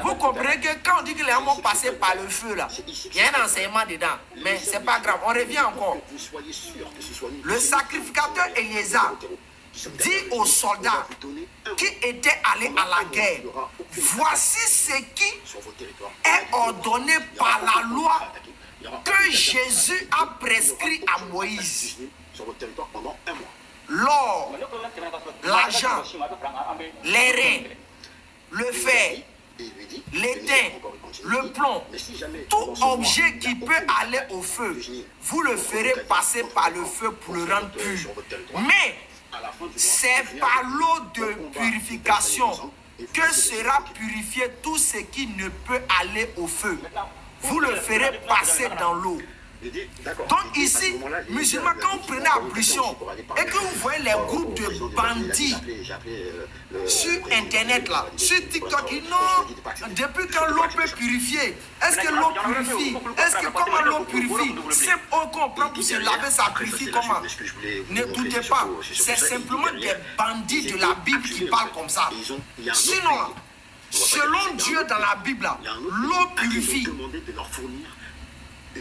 Vous comprenez que quand on dit que les hommes vont passer par le feu là, il y a un enseignement dedans. Mais c'est pas grave, on revient encore. Le sacrificateur Éléazar dit aux soldats qui étaient allés à la guerre, voici ce qui est ordonné par la loi que Jésus a prescrit à Moïse. L'or, l'argent, les reins, le fer, l'étain, le plomb, tout objet qui peut aller au feu, vous le ferez passer par le feu pour le rendre pur. Mais c'est par l'eau de purification que sera purifié tout ce qui ne peut aller au feu. Vous le ferez passer dans l'eau. Donc ici, musulmans, quand vous prenez ablution et que vous voyez les groupes de bandits sur internet là, sur TikTok, ils non, depuis quand l'eau peut purifier, est-ce que l'eau purifie? Est-ce que comment l'eau purifie? C'est on comprend pour se laver, ça purifie comment? Ne doutez pas, c'est simplement des bandits de la Bible qui parlent comme ça. Sinon, selon Dieu dans la Bible, l'eau purifie.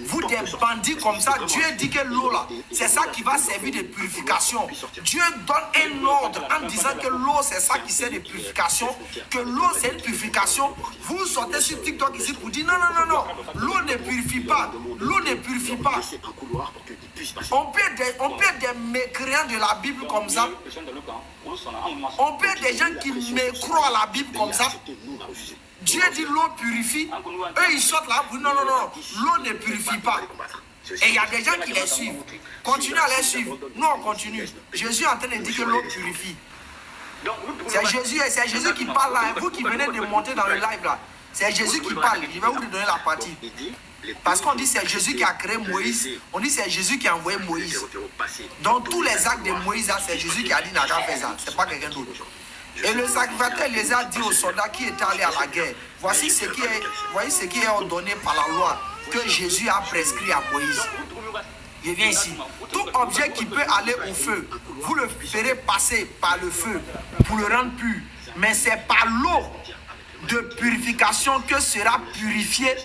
Vous des bandits comme ça, Dieu dit que l'eau là, c'est ça qui va servir de purification. Dieu donne un ordre en disant que l'eau c'est ça qui sert de purification, que l'eau c'est une purification. Vous sortez sur TikTok ici pour dire non, non, non, non, l'eau ne purifie pas, l'eau ne purifie pas. On peut être des mécréants de la Bible comme ça. On peut être des gens qui mécroient à la Bible comme ça. Dieu dit l'eau purifie. Eux ils sortent là. Non, non, non. L'eau ne purifie pas. Et il y a des gens qui les suivent. Continuez à les suivre. Nous on continue. Jésus est en train de dire que l'eau purifie. C'est Jésus qui parle là. Vous qui venez de monter dans le live là. C'est Jésus qui parle. Je vais vous donner la partie. Parce qu'on dit c'est Jésus qui a créé Moïse. On dit c'est Jésus qui a envoyé Moïse. Donc tous les actes de Moïse, c'est Jésus qui a dit n'a pas fait ça. C'est pas quelqu'un d'autre. Et le sacrificateur les a dit aux soldats qui étaient allés à la guerre, voici ce qui est ordonné par la loi que Jésus a prescrit à Moïse. Je viens ici. Tout objet qui peut aller au feu, vous le ferez passer par le feu pour le rendre pur. Mais c'est par l'eau de purification que sera purifié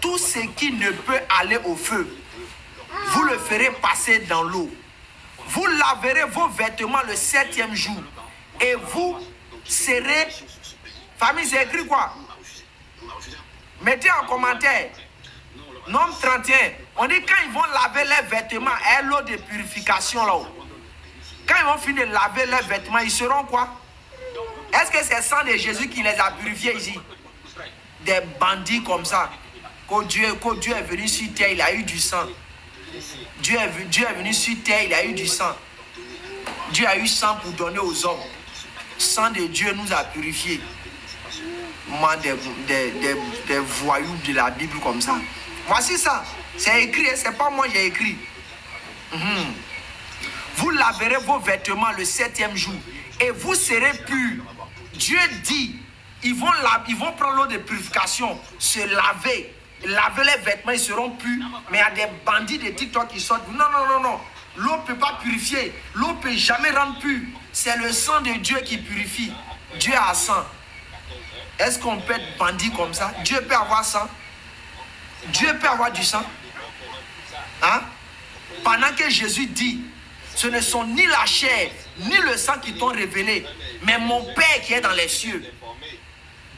tout ce qui ne peut aller au feu. Vous le ferez passer dans l'eau. Vous laverez vos vêtements le 7e jour. Et vous serez... Famille, c'est écrit quoi? Mettez en commentaire. Nombre 31. On dit quand ils vont laver leurs vêtements, à l'eau de purification là-haut. Quand ils vont finir de laver leurs vêtements, ils seront quoi? Est-ce que c'est le sang de Jésus qui les a purifiés ici? Des bandits comme ça. Quand Dieu est venu sur terre, il a eu du sang. Dieu est venu sur terre, il a eu du sang. Dieu a eu sang pour donner aux hommes. Sang de Dieu nous a purifiés. Moi, des voyous de la Bible comme ça. Voici ça. C'est écrit, c'est pas moi qui ai écrit. Vous laverez vos vêtements le 7e jour et vous serez purs. Dieu dit, ils vont prendre l'eau de purification, se laver les vêtements, ils seront purs. Mais il y a des bandits de TikTok qui sortent. Non, non, non, non. L'eau ne peut pas purifier. L'eau ne peut jamais rendre pur. C'est le sang de Dieu qui purifie. Dieu a sang. Est-ce qu'on peut être bandit comme ça? Dieu peut avoir sang. Dieu peut avoir du sang. Hein? Pendant que Jésus dit, ce ne sont ni la chair, ni le sang qui t'ont révélé, mais mon Père qui est dans les cieux.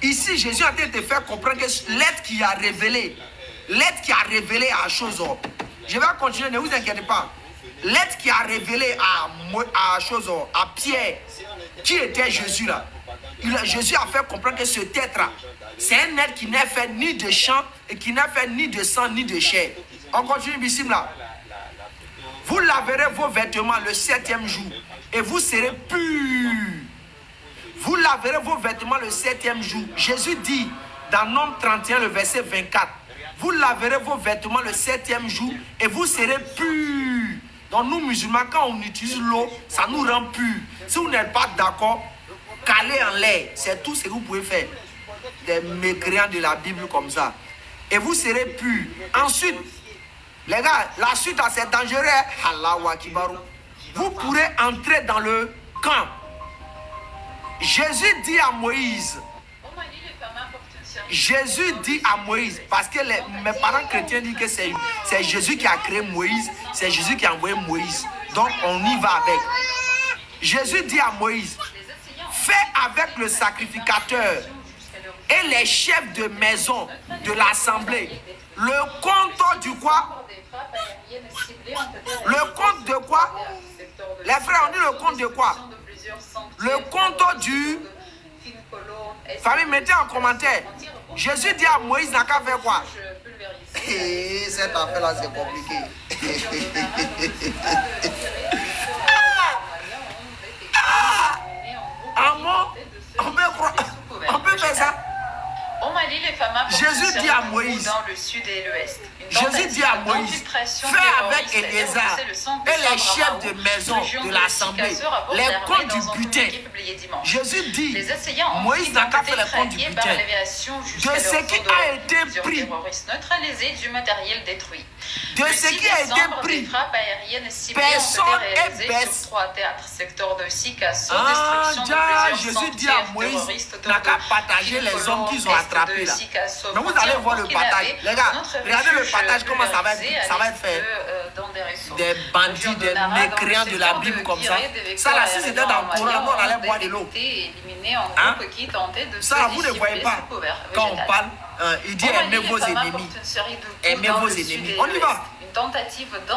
Ici, Jésus a été te faire comprendre que l'être qui a révélé à chose. Je vais continuer, ne vous inquiétez pas. L'être qui a révélé à Pierre, qui était Jésus là. Jésus a fait comprendre que ce être-là, c'est un être qui n'a fait ni de sang, et qui n'a fait ni de sang, ni de chair. On continue ici là. Vous laverez vos vêtements le 7e jour, et vous serez purs. Vous laverez vos vêtements le 7e jour. Jésus dit dans Nombre 31, le verset 24, vous laverez vos vêtements le 7e jour, et vous serez purs. Donc nous musulmans, quand on utilise l'eau, ça nous rend purs. Si vous n'êtes pas d'accord, calez en l'air. C'est tout ce que vous pouvez faire. Des mécréants de la Bible comme ça. Et vous serez purs. Ensuite, les gars, la suite c'est dangereux. Allahu Akbar. Vous pourrez entrer dans le camp. Jésus dit à Moïse, Jésus dit à Moïse, parce que mes parents chrétiens disent que c'est Jésus qui a créé Moïse, c'est Jésus qui a envoyé Moïse. Donc on y va avec. Jésus dit à Moïse, fais avec le sacrificateur et les chefs de maison de l'assemblée le compte du quoi? Le compte de quoi? Les frères, on dit le compte de quoi? Le compte du... Famille, mettez en commentaire. Jésus dit à Moïse, n'a qu'à faire quoi? Cette affaire-là, c'est compliqué. On peut faire ça. Jésus dit à Moïse, dans le sud et l'ouest. Jésus dit à Moïse, fais avec Éléazar et les chefs de maison de l'assemblée les comptes du butin. Jésus dit, Moïse n'a qu'à faire les comptes du butin, de ce qui a été pris, de ce qui a été pris, personne est baisse. Jésus dit à Moïse, n'a qu'à partager les hommes qu'ils ont attrapés là. Mais vous allez voir le partage. Les gars, regardez le partage, comment ça va être fait. Des bandits, des mécréants de la Bible comme ça. Ça là, si c'était dans le Coran, on allait boire de l'eau. Hein? Ça, vous ne voyez pas. Quand on parle, il dit aimez vos ennemis. Aimez vos ennemis. On y va.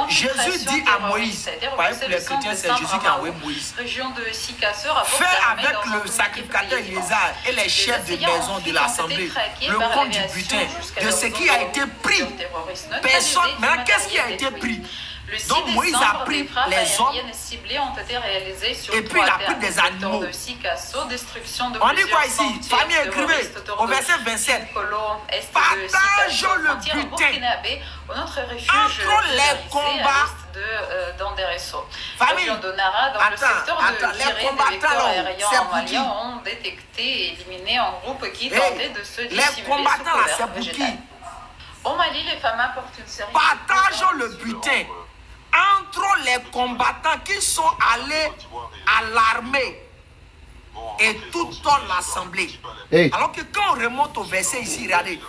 Jésus dit à Moïse, pour les chrétiens, c'est Jésus qui a envoyé Moïse. Fais avec le sacrificateur Éléazar et les chefs de maison de l'assemblée le compte du butin, de ce qui a été pris. Personne. Maintenant, qu'est-ce qui a été pris? Donc Moïse a pris les hommes et puis il a pris des animaux. On dit quoi ici? Famille, écrivez au verset 27. Partageons le butin entre les combats. Famille, attends, les combattants là, c'est pour qui? Ont détecté et éliminé un groupe qui tentait de se dissimuler. Les combattants là, c'est pour qui? Au Mali, les femmes apportent une série partageons le butin entre les combattants qui sont allés à l'armée et toute l'assemblée. Hey. Alors que quand on remonte au verset ici, regardez.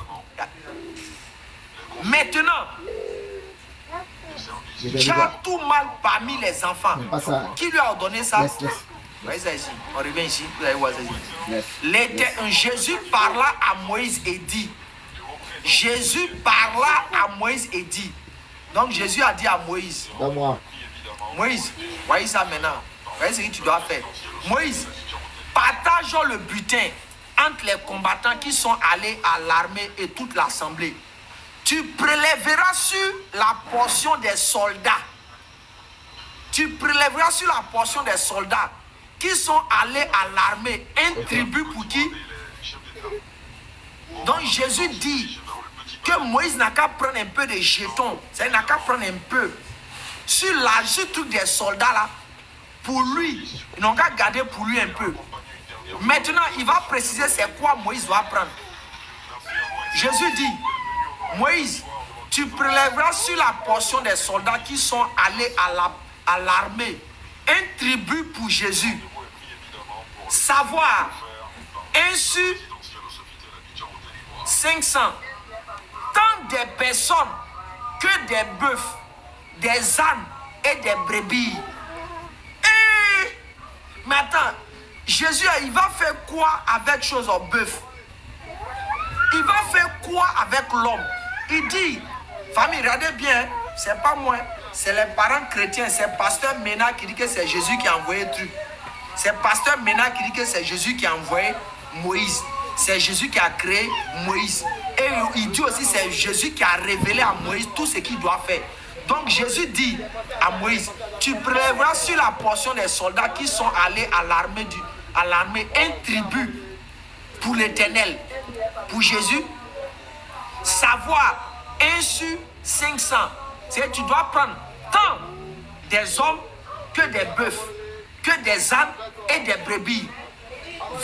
Maintenant, tu as tout mal parmi les enfants. Qui lui a ordonné ça? Voyez ça ici. On revient ici. Vous allez voir ça ici. Jésus parla à Moïse et dit. Jésus parla à Moïse et dit. Donc Jésus a dit à Moïse. Moïse, voyez ça maintenant. Voyez ce que tu dois faire. Moïse, partageons le butin entre les combattants qui sont allés à l'armée et toute l'assemblée. Tu prélèveras sur la portion des soldats. Tu prélèveras sur la portion des soldats qui sont allés à l'armée. Un tribut pour qui? Donc Jésus dit que Moïse n'a qu'à prendre un peu de jetons. C'est-à-dire n'a qu'à prendre un peu. Sur le truc des soldats là, pour lui, ils n'ont qu'à garder pour lui un peu. Maintenant, il va préciser c'est quoi Moïse doit prendre. Jésus dit, Moïse, tu prélèveras sur la portion des soldats qui sont allés à l'armée un tribut pour Jésus. Savoir, un sur 500, tant des personnes que des bœufs, des ânes et des brebis. Mais attends, Jésus, il va faire quoi avec chose au bœuf? Il va faire quoi avec l'homme? Il dit, famille, regardez bien, c'est pas moi, c'est les parents chrétiens, c'est pasteur Ménard qui dit que c'est Jésus qui a envoyé le truc. C'est pasteur Ménard qui dit que c'est Jésus qui a envoyé Moïse. C'est Jésus qui a créé Moïse. Et il dit aussi c'est Jésus qui a révélé à Moïse tout ce qu'il doit faire. Donc Jésus dit à Moïse, tu prélèveras sur la portion des soldats qui sont allés à l'armée un tribut pour l'Éternel. Pour Jésus, savoir 1 sur 500. C'est que tu dois prendre tant des hommes que des bœufs, que des ânes et des brebis.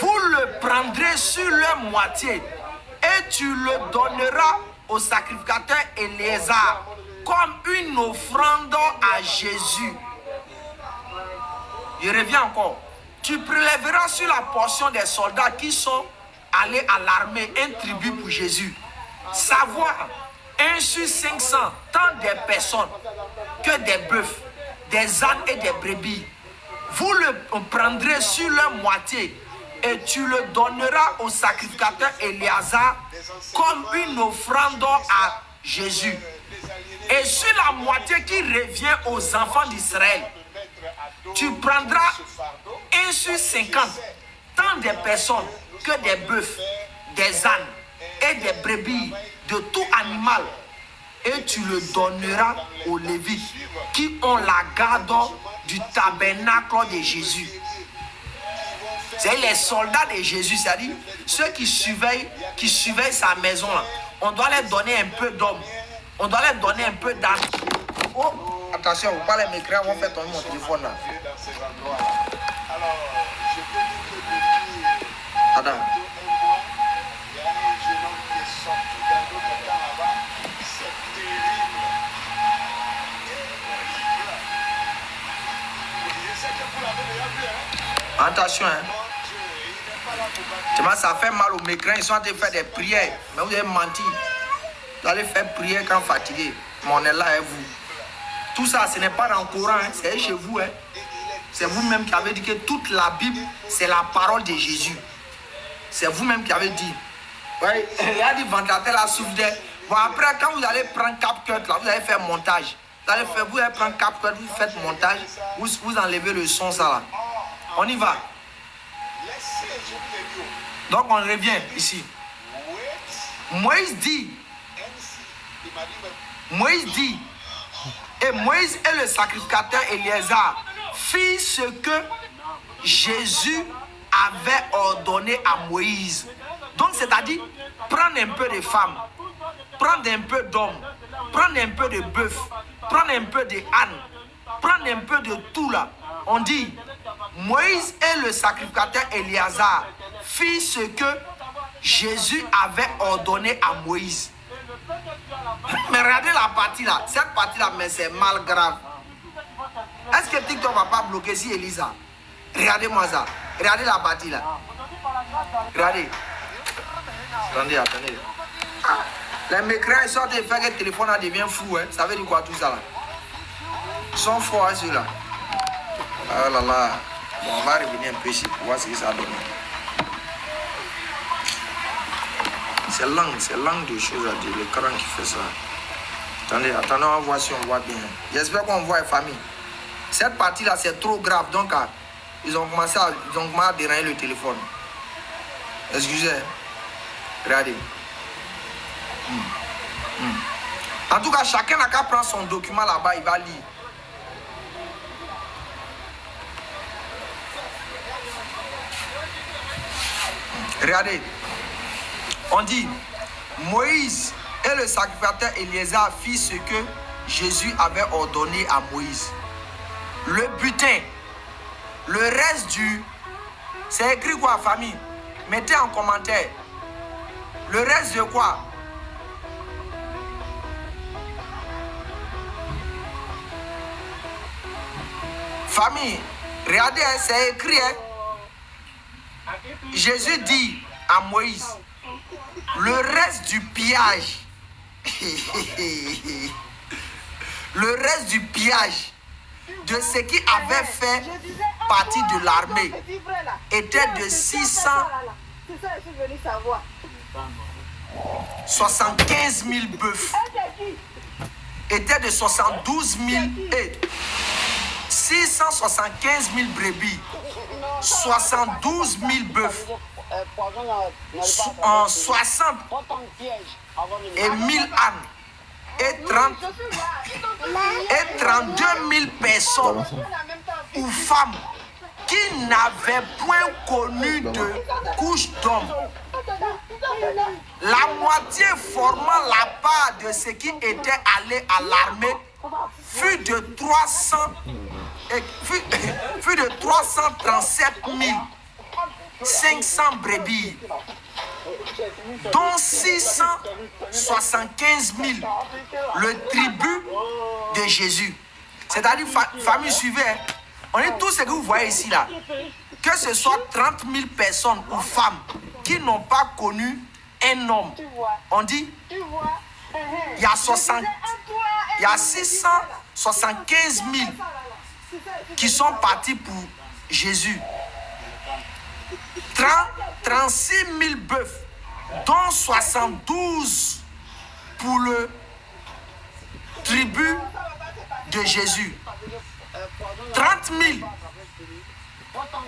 Vous le prendrez sur leur moitié et tu le donneras au sacrificateur Éléazar comme une offrande à Jésus. Je reviens encore. Tu prélèveras sur la portion des soldats qui sont aller à l'armée, un tribut pour Jésus. Savoir 1 sur 500, tant des personnes que des bœufs, des ânes et des brebis. Vous le prendrez sur leur moitié et tu le donneras au sacrificateur Éléazar comme une offrande à Jésus. Et sur la moitié qui revient aux enfants d'Israël, tu prendras 1 sur 50, tant des personnes que des bœufs, des ânes et des brebis, de tout animal, et tu le donneras aux Lévites qui ont la garde du tabernacle de Jésus. C'est les soldats de Jésus, c'est-à-dire ceux qui surveillent sa maison là. On doit leur donner un peu d'hommes. On doit leur donner un peu d'âme. Oh, attention, vous parlez m'écrire, on va faire tomber mon téléphone là. Attends. Attention, hein. Ça fait mal aux mécréants, ils sont en train de faire des prières. Mais vous avez menti. Vous allez faire prière quand fatigué. Mais on est là et vous. Tout ça, ce n'est pas dans le Coran, hein. C'est chez vous. Hein. C'est vous-même qui avez dit que toute la Bible, c'est la parole de Jésus. C'est vous-même qui avez dit. Ouais, il a dit ventilateur la souffle d'air. Bon, après, quand vous allez prendre CapCut, là, vous allez faire montage. Vous allez prendre CapCut, vous faites montage, vous enlevez le son, ça là. On y va. Donc on revient ici. Moïse dit, et Moïse et le sacrificateur Éléazar fit ce que Jésus avait ordonné à Moïse. Donc c'est-à-dire, prendre un peu de femmes, prendre un peu d'hommes, prendre un peu de bœufs, prendre un peu de ânes, prendre un peu de tout là. On dit, Moïse et le sacrificateur Éléazar fit ce que Jésus avait ordonné à Moïse. Mais regardez la partie là, cette partie là, mais c'est mal grave. Est-ce que TikTok va pas bloquer si Elisa? Regardez-moi ça, regardez la partie là. Regardez. Attendez. Les mécréants ils sortent et font que le téléphone là devient fou, hein. Ça veut dire quoi tout ça là? Ils sont forts hein, ceux-là. Oh là là. Bon, on va revenir un peu ici pour voir ce que ça donne. C'est langue de choses à dire, le Coran qui fait ça. Attendez, on va voir si on voit bien. J'espère qu'on voit les familles. Cette partie-là, c'est trop grave, donc ils ont commencé à dérailler le téléphone. Excusez. Regardez. En tout cas, chacun n'a qu'à prendre son document là-bas, il va lire. Regardez, on dit, Moïse et le sacrificateur Éléazar fit ce que Jésus avait ordonné à Moïse. Le butin, le reste du... C'est écrit quoi, famille? Mettez en commentaire. Le reste de quoi? Famille, regardez, hein, c'est écrit, hein? Jésus dit à Moïse, le reste du pillage, le reste du pillage de ce qui avait fait partie de l'armée était de 675 000 bœufs, était de 72 000 et 675 000 brebis, 72 000 bœufs, 60 et 1000 ânes et 32 000 personnes ou femmes qui n'avaient point connu de couche d'homme. La moitié formant la part de ce qui était allé à l'armée fut de 337 500 brebis, dont 675 000 le tribut de Jésus. C'est-à-dire, famille, suivez, On dit tout ce que vous voyez ici là, que ce soit 30 000 personnes ou femmes qui n'ont pas connu un homme. On dit, il y a 675 000 qui sont partis pour Jésus. 36 000 bœufs, dont 72 pour le tribu de Jésus. 30 000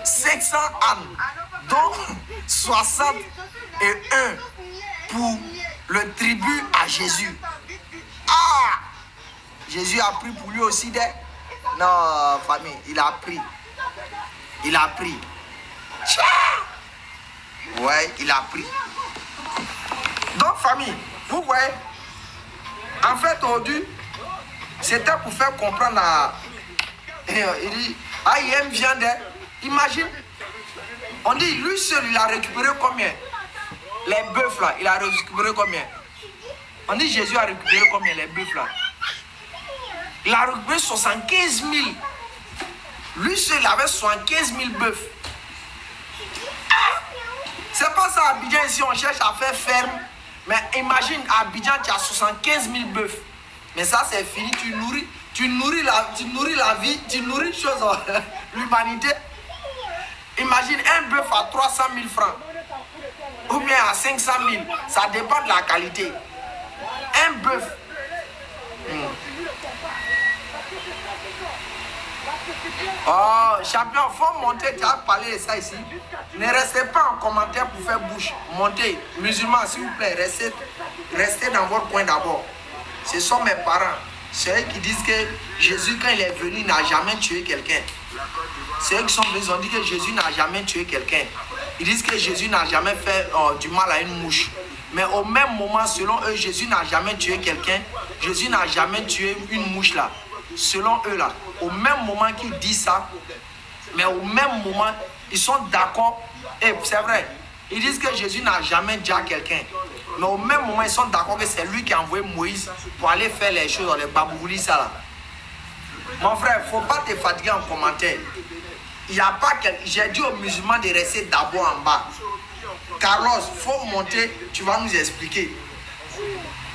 500 ânes, dont 61 pour le tribut à Jésus. Ah! Jésus a pris pour lui aussi des... Non, famille, il a pris. Il a pris. Ouais, il a pris. Donc, famille, vous voyez, en fait, aujourd'hui, c'était pour faire comprendre à... Il dit, ah, il aime viande. Imagine, on dit, lui seul, il a récupéré combien? Les bœufs là, il a récupéré combien? On dit, Jésus a récupéré combien les bœufs là? Il a récupéré 75 000. Lui seul, il avait 75 000 bœufs. C'est pas ça, à Abidjan, ici, on cherche à faire ferme. Mais imagine, à Abidjan, tu as 75 000 bœufs. Mais ça, c'est fini, tu nourris la vie, tu nourris l'humanité. Imagine un bœuf à 300 000 francs. Ou bien à 500 000. Ça dépend de la qualité. Un bœuf. Oh, champion, il faut monter. Tu as parlé de ça ici. Ne restez pas en commentaire pour faire bouche. Montez. Musulmans, s'il vous plaît, restez dans votre coin d'abord. Ce sont mes parents. C'est eux qui disent que Jésus, quand il est venu, il n'a jamais tué quelqu'un. C'est eux qui sont venus, ils ont dit que Jésus n'a jamais tué quelqu'un. Ils disent que Jésus n'a jamais fait du mal à une mouche. Mais au même moment, selon eux, Jésus n'a jamais tué quelqu'un. Jésus n'a jamais tué une mouche là. Selon eux là. Au même moment qu'ils disent ça, mais au même moment, ils sont d'accord. Et c'est vrai, ils disent que Jésus n'a jamais dit à quelqu'un. Mais au même moment, ils sont d'accord que c'est lui qui a envoyé Moïse pour aller faire les choses dans les baboulis ça là. Mon frère, il ne faut pas te fatiguer en commentaire. Il n'y a pas j'ai dit aux musulmans de rester d'abord en bas. Carlos, il faut monter, tu vas nous expliquer.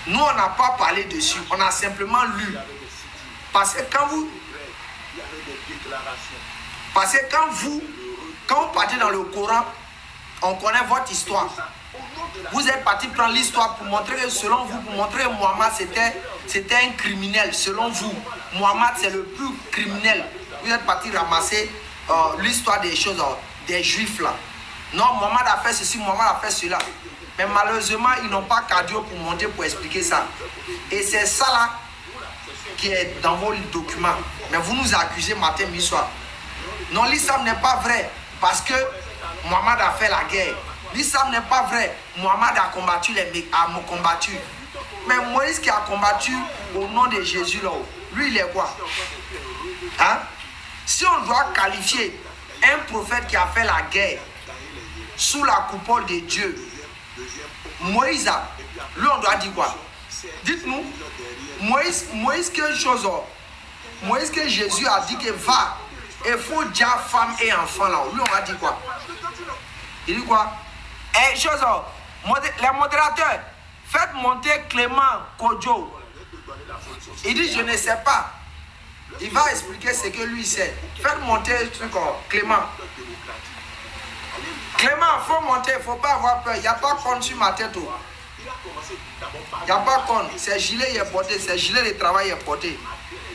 Nous, on n'a pas parlé dessus, on a simplement lu. Parce que quand vous partez dans le Coran, on connaît votre histoire. Vous êtes parti prendre l'histoire pour montrer que selon vous, pour montrer que Mohammed c'était un criminel. Selon vous, Mohammed c'est le plus criminel. Vous êtes parti ramasser l'histoire des choses, des juifs là. Non, Mohammed a fait ceci, Mohammed a fait cela. Mais malheureusement, ils n'ont pas cardio pour monter pour expliquer ça. Et c'est ça là qui est dans vos documents. Mais vous nous accusez matin, midi, soir. Non, l'islam n'est pas vrai parce que Mohammed a fait la guerre. L'islam n'est pas vrai. Mohammed a combattu Mais Moïse qui a combattu au nom de Jésus là, lui il est quoi? Hein? Si on doit qualifier un prophète qui a fait la guerre sous la coupole de Dieu, Moïse, lui on doit dire quoi? Dites-nous, Moïse quelque chose, Moïse que Jésus a dit que va, il faut dire femme et enfant là, lui on va dire quoi? Il dit quoi? Et chose, les modérateurs, faites monter Clément Kodjo. Il dit je ne sais pas. Il va expliquer ce que lui sait. Faites monter le truc, Clément. Clément, il faut monter, il ne faut pas avoir peur. Il n'y a pas compte sur ma tête. Il n'y a pas compte. C'est gilet qui est porté, c'est gilet de travail qui est porté.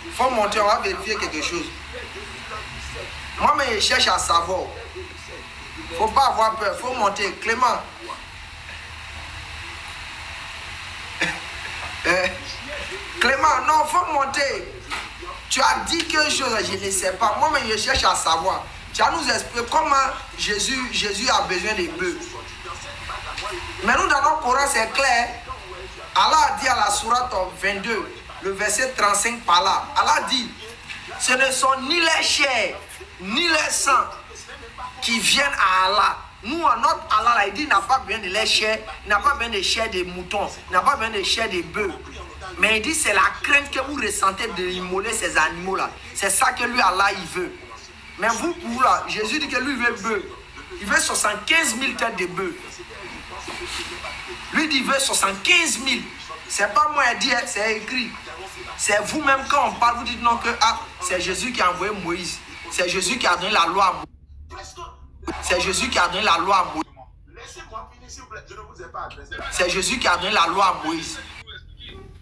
Il faut monter, on va vérifier quelque chose. Moi-même, je cherche à savoir. Il ne faut pas avoir peur, il faut monter. Clément. Clément, non, il faut monter. Tu as dit quelque chose, je ne sais pas. Moi-même, je cherche à savoir. Tu vas nous expliquer comment Jésus a besoin des bœufs. Mais nous, dans notre Coran, c'est clair. Allah a dit à la sourate 22, le verset 35 par là. Allah dit, ce ne sont ni les chairs, ni les sangs qui viennent à Allah. Nous, à notre Allah, là, il dit, il n'a pas besoin de les chair, il n'a pas besoin de chair de moutons, il n'a pas besoin de chair de bœufs. Mais il dit, c'est la crainte que vous ressentez de immoler ces animaux-là. C'est ça que lui, Allah, il veut. Mais vous, pour vous là, Jésus dit que lui veut bœuf. Il veut 75 000 têtes de bœuf. Lui dit il veut 75 000. C'est pas moi qui dis, c'est écrit. C'est vous-même quand on parle, vous dites non que c'est Jésus qui a envoyé Moïse. C'est Jésus qui a donné la loi à Moïse. C'est Jésus qui a donné la loi à Moïse. C'est Jésus qui a donné la loi à Moïse.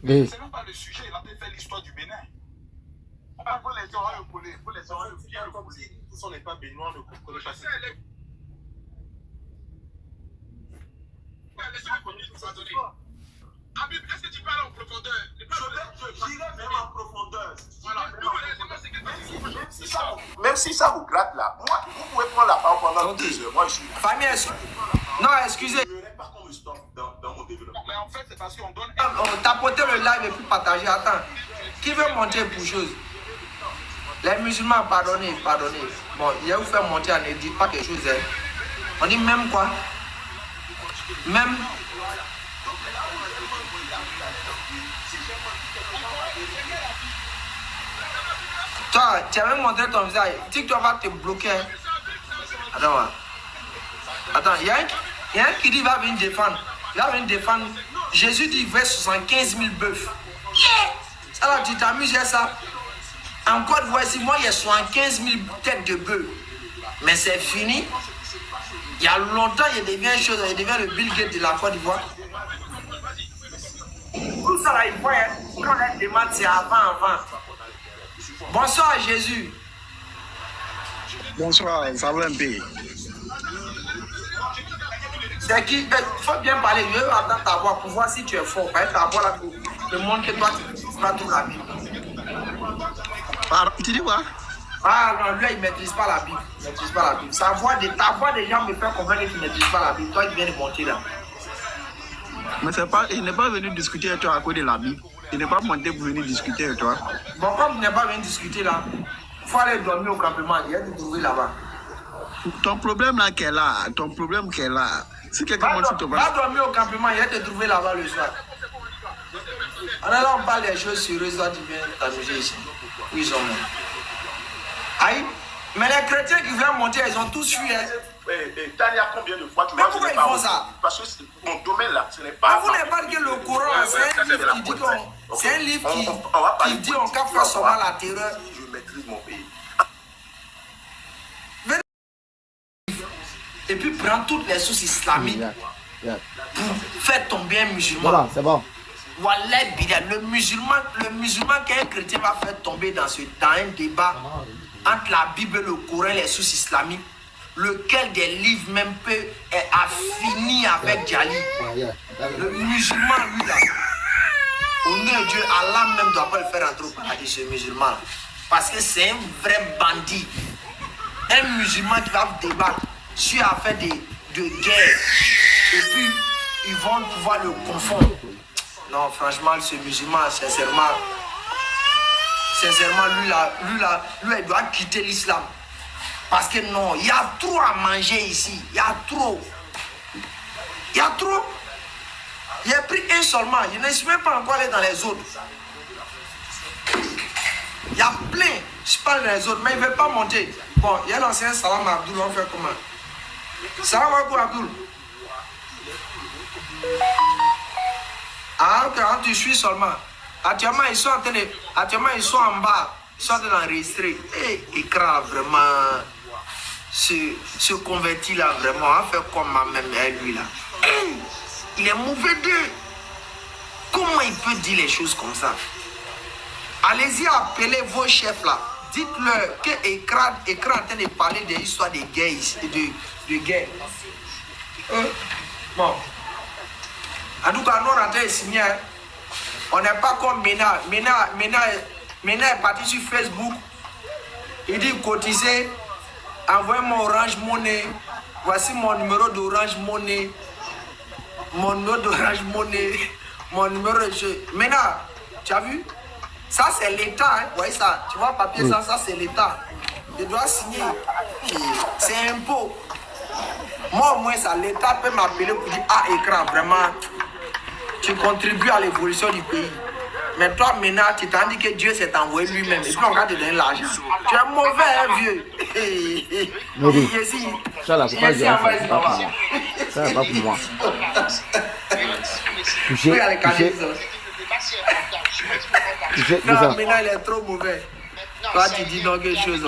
Mais c'est même pas le sujet, il a fait l'histoire du Bénin. Pour les gens, pour les gens, bien comme si on n'est pas béninois, ne connaît pas ça. Est-ce que tu parles en profondeur? J'irai même en profondeur. Même si ça vous gratte là, moi, vous pouvez prendre la parole pendant 2 heures. Moi, je suis. Famille, non, excusez. Je n'aurai pas qu'on me stoppe dans mon développement. Mais en fait, c'est parce qu'on donne. Tapotez le live et puis partagez. Attends. Qui veut monter pour chose? Les musulmans, pardonnez. Bon, il va vous faire monter, ne dites pas quelque chose. Hein. On dit même quoi? Même. Toi, tu as même montré ton visage. TikTok va te bloquer. Attends, il y a un qui dit va venir défendre. Il va venir défendre. Jésus dit vers 75 000 bœufs. Alors tu t'amuses à ça. Encore voici, moi il y a 75 000 têtes de bœufs. Mais c'est fini. Il y a longtemps, il devient chose, il devient le Bill Gates de la Côte d'Ivoire. Tout ça là, il voit, quand on demande, c'est avant. Bonsoir Jésus. Bonsoir, ça va un peu. C'est qui? Il faut bien parler. Je veux attendre ta voix pour voir si tu es fort. Parce que ta voix là, te montre que toi, tu ne pas toute la Bible. Tu dis quoi? Ah non, lui, il ne maîtrise pas la Bible. Il ne maîtrise pas la Bible. Ta voix des gens me fait comprendre qu'il ne maîtrise pas la Bible. Toi, il vient de monter là. Mais c'est pas, il n'est pas venu discuter avec toi à cause de la Bible. Il n'est pas monté pour venir discuter avec toi. Bon, comme il n'est pas venu discuter là, il faut aller dormir au campement. Il y a des trouver là-bas. Ton problème là qu'elle a, si quelqu'un monte sur ton va dormir au campement, il y a te trouver là-bas le soir. Alors là, on parle des choses sérieuses, toi, tu viens t'amuser ici. Oui, ils sont morts. Aïe, mais les chrétiens qui viennent monter, ils ont tous fui. Hein. Tania, combien de fois tu mais pourquoi ils font ça? Parce que mon domaine là, ce n'est pas. Vous n'avez pas dit que le Coran, c'est un livre qui dit qu'on. C'est un livre qui dit on peut faire seulement la terreur. Je maîtrise mon pays. Et puis prendre toutes les sources islamiques pour faire tomber un musulman. Voilà, c'est bon. Wallah, le musulman qu'un chrétien va faire tomber dans un débat entre la Bible, le Coran, les sources islamiques, lequel des livres même peut affini avec Djali. Le musulman, lui là, au nom de Dieu, Allah même ne doit pas le faire entrer au paradis, ce musulman. Parce que c'est un vrai bandit. Un musulman qui va débattre sur affaire de guerre. Et puis, ils vont pouvoir le confondre. Non, franchement, ce musulman, sincèrement, lui, il doit quitter l'islam. Parce que non, il y a trop à manger ici. Il y a trop. Il a pris un seulement. Il ne sait même pas encore aller dans les autres. Il y a plein. Je parle des autres, mais il ne veut pas monter. Bon, il y a l'ancien Salam Abdoul, on fait comment? Salam Abdoul. Ah, ok, tu suis seulement. Actuellement, ils sont en bas. Ils sont en train d'enregistrer. Et écran, vraiment. Se convertit là, vraiment. On fait comme ma même lui là. Il est mauvais d'eux. Comment il peut dire les choses comme ça? Allez-y, appelez vos chefs là. Dites-leur que écran en train de parler des histoires de guerre ici, de guerre. Bon. En tout cas, nous, on est en train de signer. On n'est pas comme Mena. Mena est parti sur Facebook. Il dit cotiser. Envoyez-moi Orange Money. Voici mon numéro d'Orange Money. Mon numéro d'Orange Money. Mon numéro de jeu. Mena, tu as vu? Ça, c'est l'État. Hein? Vous voyez ça? Tu vois, papier, ça c'est l'État. Je dois signer. C'est impôt. Moi, au moins, ça, l'État peut m'appeler pour dire ah, écran, vraiment. Tu contribues à l'évolution du pays. Mais toi, maintenant, tu t'en dis que Dieu s'est envoyé lui-même. Et puis, on va te donner l'argent. Tu es mauvais, hein, vieux. Ça là, faut pas dire. Ça là, pas pour moi. Touché. Non, mais là, il est trop mauvais. Toi, tu dis donc quelque chose.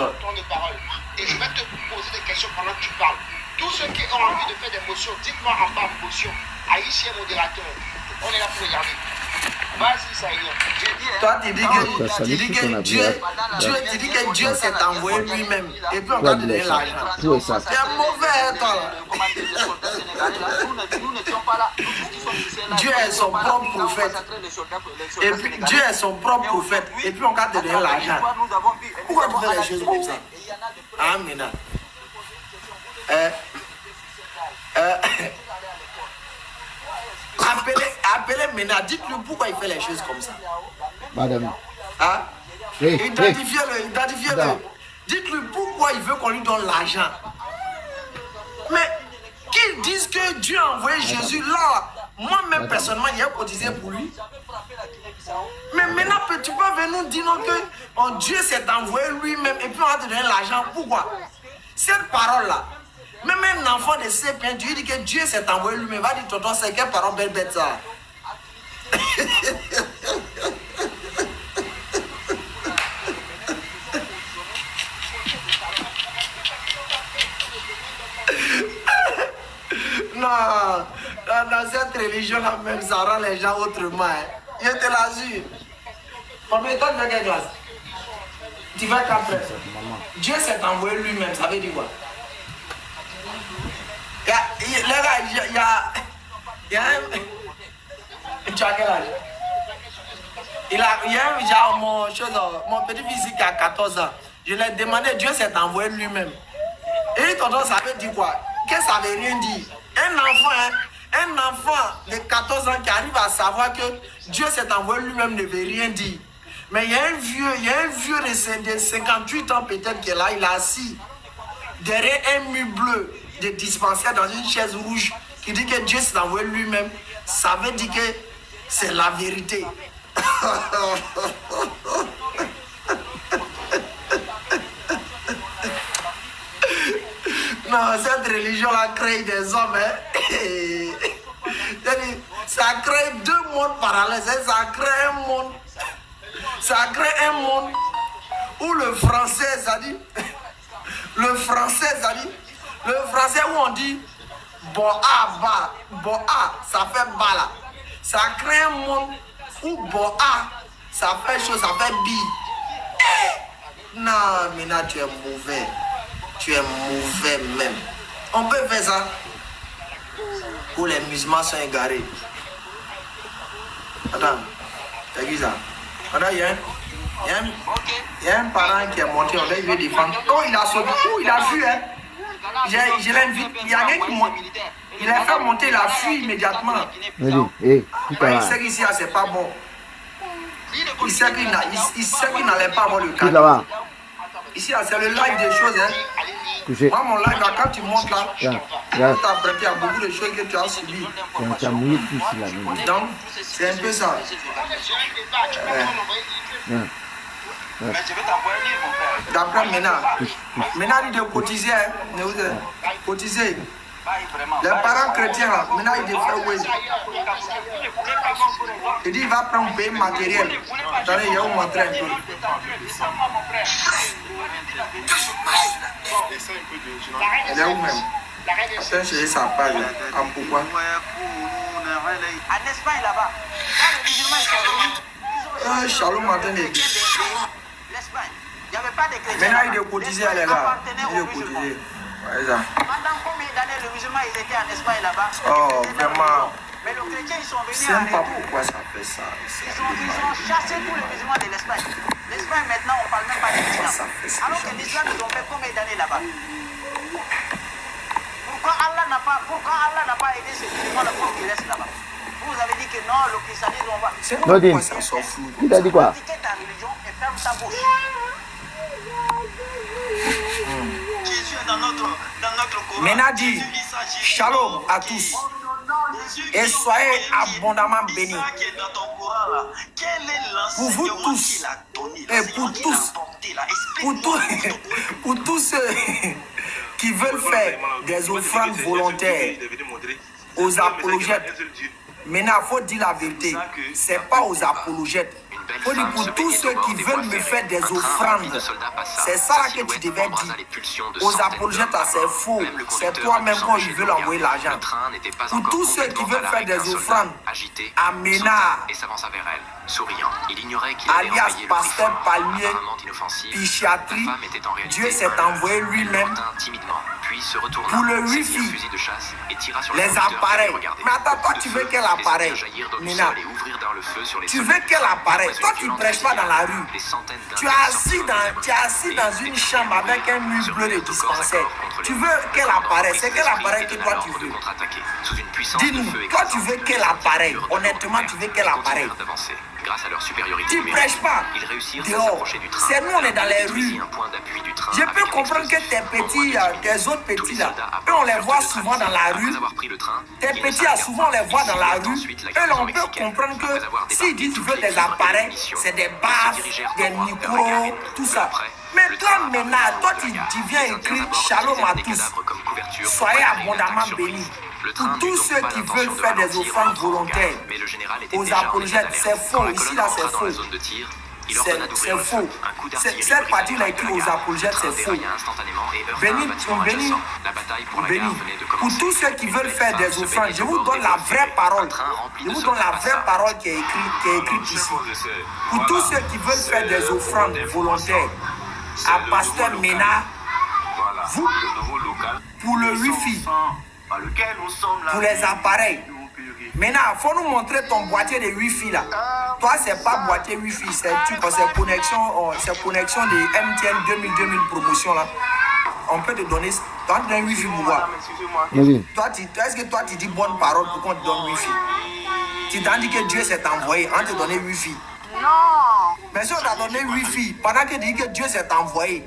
Et je vais te poser des questions pendant que tu parles. Tous ceux qui ont envie de faire des motions, dites-moi en bas motion. Aïcha est modérateur. On est là pour regarder. Vas-y, ça y est. Toi, tu dis que Dieu s'est envoyé lui-même. Et puis on va donner l'argent. Tout est ça. Tu es mauvais, toi. Dieu est son propre prophète. Et puis Dieu est son propre prophète. Et puis on va donner l'argent. Pourquoi tu fais les choses comme ça? Amen. Appelez Ménard, dites-lui pourquoi il fait les choses comme ça. Madame. Hein? Hey, Identifiez-le. Dites-lui pourquoi il veut qu'on lui donne l'argent. Mais qu'ils disent que Dieu a envoyé Jésus là. Moi-même, personnellement, il a cotisé pour lui. Mais maintenant, tu peux venir nous dire que Dieu s'est envoyé lui-même et puis on va te donner l'argent. Pourquoi? Cette parole-là, même un enfant de 7 ans, tu lui dis que Dieu s'est envoyé lui-même. Va dire, tonton, c'est quelle parole belle bête ça? Non, dans cette religion-là même, ça rend les gens autrement. Hein. Je te l'assure. Mais toi, tu veux quelle classe? Tu vas qu'après. Dieu s'est envoyé lui-même, ça veut dire quoi? Les gars, il y a un... Tu as quel âge? Il y a mon petit-fils qui a 14 ans. Je lui ai demandé, Dieu s'est envoyé lui-même. Et tonton, ça veut dire quoi? Qu'est-ce que ça veut rien dire? Un enfant de 14 ans qui arrive à savoir que Dieu s'est envoyé lui-même ne veut rien dire. Mais il y a un vieux de 58 ans peut-être qui est là, il est assis derrière un mur bleu de dispensaire dans une chaise rouge qui dit que Dieu s'est envoyé lui-même. Ça veut dire que c'est la vérité. Non, cette religion-là crée des hommes. Hein? Ça crée deux mondes parallèles. Ça crée un monde. Ça crée un monde où le français, ça dit. Le français, ça dit. Le français où on dit boa, ba. Boa, ça fait ba là. Ça crée un monde où boa, ça fait chose, ça fait bi. Non, mais là, tu es mauvais. Tu es mauvais même. On peut faire ça où les musulmans sont égarés. Attends, t'as vu ça? Attends, il y a un parent qui est monté, on veut défendre. Oh, il a sauté. Oh, il a fui, hein. Je l'invite. Il y a quelqu'un qui monte. Il a fait monter, il a fui immédiatement. Il sait qu'ici, c'est pas bon. Il sait qu'il n'allait pas avoir le cas. Ici, c'est le live des choses. Hein. Moi, mon live, là, quand tu montes là, tu as prêté, il y a beaucoup de choses que tu as subies. Donc, c'est un peu ça. D'après Ménard, il doit cotiser. Cotiser. Les parents chrétiens, là, maintenant ils défendent oui. Il dit il va prendre un pays matériel. Attendez, il va vous montrer un peu. Elle est où même? Attends, j'ai sa page là. Ah, pourquoi? En Espagne là-bas. Ah, Shalom, attendez. L'Espagne. Il n'y avait pas de chrétiens. Maintenant il doit cotiser, elle est là. Il doit cotiser. Pendant combien d'années les musulmans ils étaient en Espagne là-bas? Oh, vraiment. Mais les chrétiens ils sont venus Je en ne sais pas retour. pourquoi ça fait ça. Ils ont chassé tous les musulmans de l'Espagne. L'Espagne maintenant on ne parle même pas de l'islam. Alors que l'islam ils ont fait combien d'années là-bas? Pourquoi Allah n'a pas aidé ces musulmans pour qu'ils restent là-bas? Vous avez dit que non, le christianisme on va. C'est pourquoi ça s'en fout. Il a dit quoi? Pratiquer ta religion et ferme ta bouche. Jésus est dans notre Ménard dit, shalom à tous. et soyez abondamment bénis. Pour vous tous, et pour tous ceux qui veulent faire des offrandes volontaires aux apologètes. Maintenant, il faut dire la vérité, ce n'est pas aux apologètes. Il faut dire pour tous ceux qui veulent me faire des offrandes. C'est ça que tu devais dire. Aux apologètes, c'est faux. C'est toi-même quand ils veulent envoyer l'argent. Pour tous ceux qui veulent faire des offrandes à Ménard, alias Pasteur Palmier, Pichiatri, Dieu s'est envoyé lui-même pour le Wi-Fi, les appareils. Mais attends, toi tu veux quel appareil, Mina? Tu veux quel appareil? Toi tu ne prêches pas dans la rue. Tu es assis dans une chambre avec un mur bleu de dispensaire. Tu veux quel appareil? C'est quel appareil que toi tu veux? Dis-nous, toi tu veux quel appareil? Honnêtement, tu veux quel appareil? Grâce à leur supériorité tu ne prêches pas dehors. C'est nous, on est dans les rues. Je peux comprendre que tes petits, tes autres petits là, eux on les voit souvent dans la rue. Tes petits là, souvent on les voit dans la rue. Eux on peut comprendre que s'ils disent tu veux des appareils, c'est des baffes, des micros, tout ça. Mais toi maintenant, toi tu viens écrire Shalom à tous. Soyez abondamment bénis. Pour tous ceux qui veulent faire des offrandes volontaires aux apologètes, c'est faux. Ici, là, c'est faux. C'est faux. Cette partie-là écrite aux apologètes, c'est faux. Béni. Pour tous ceux qui veulent faire des offrandes, je vous donne la vraie parole. Je vous donne la vraie parole qui est écrite ici. Pour tous ceux qui veulent faire des offrandes volontaires à Pasteur Ménard, vous, pour le Wi-Fi, pour les appareils. Maintenant, il faut nous montrer ton boîtier de Wi-Fi là. Toi, c'est pas boîtier Wi-Fi, c'est connexion de MTN 2000 promotion là. On peut te donner, toi, tu donnes Wi-Fi pour voir. Est-ce que toi, tu dis bonne parole pour qu'on te donne Wi-Fi? Tu t'en dis que Dieu s'est envoyé, on te donne Wi-Fi. Non. Mais si on t'a donné Wi-Fi, pendant que tu dis que Dieu s'est envoyé,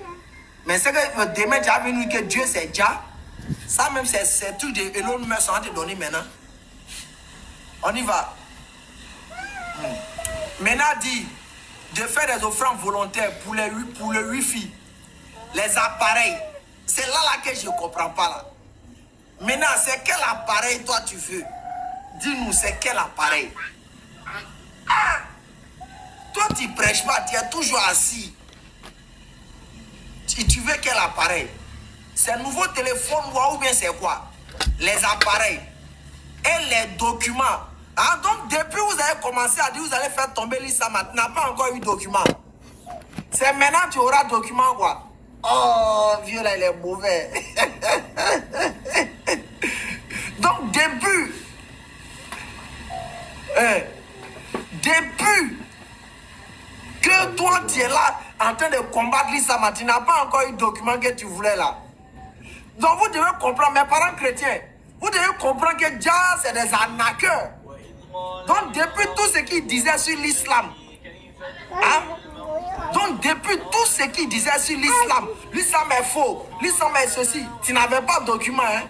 mais c'est que demain, tu as venu que Dieu s'est déjà. Ça même, c'est tout de Elon Musk, on va te donner maintenant. On y va. Maintenant, dit de faire des offrandes volontaires pour le Wi-Fi, les appareils. C'est là que je ne comprends pas. Là. Maintenant, c'est quel appareil toi tu veux? Dis-nous, c'est quel appareil? Ah! Toi, tu ne prêches pas, tu es toujours assis. Tu veux quel appareil? C'est un nouveau téléphone ou bien c'est quoi? Les appareils et les documents. Ah, donc depuis vous avez commencé à dire vous allez faire tomber l'ISA, tu n'as pas encore eu document. C'est maintenant tu auras document quoi? Oh, vieux là il est mauvais. Donc depuis que toi tu es là en train de combattre l'ISA, tu n'as pas encore eu document que tu voulais là. Donc vous devez comprendre, mes parents chrétiens, vous devez comprendre que déjà c'est des arnaqueurs. Donc depuis tout ce qu'ils disaient sur l'islam, hein? Donc depuis tout ce qu'ils disaient sur l'islam, l'islam est faux, l'islam est ceci, tu n'avais pas de document. Hein?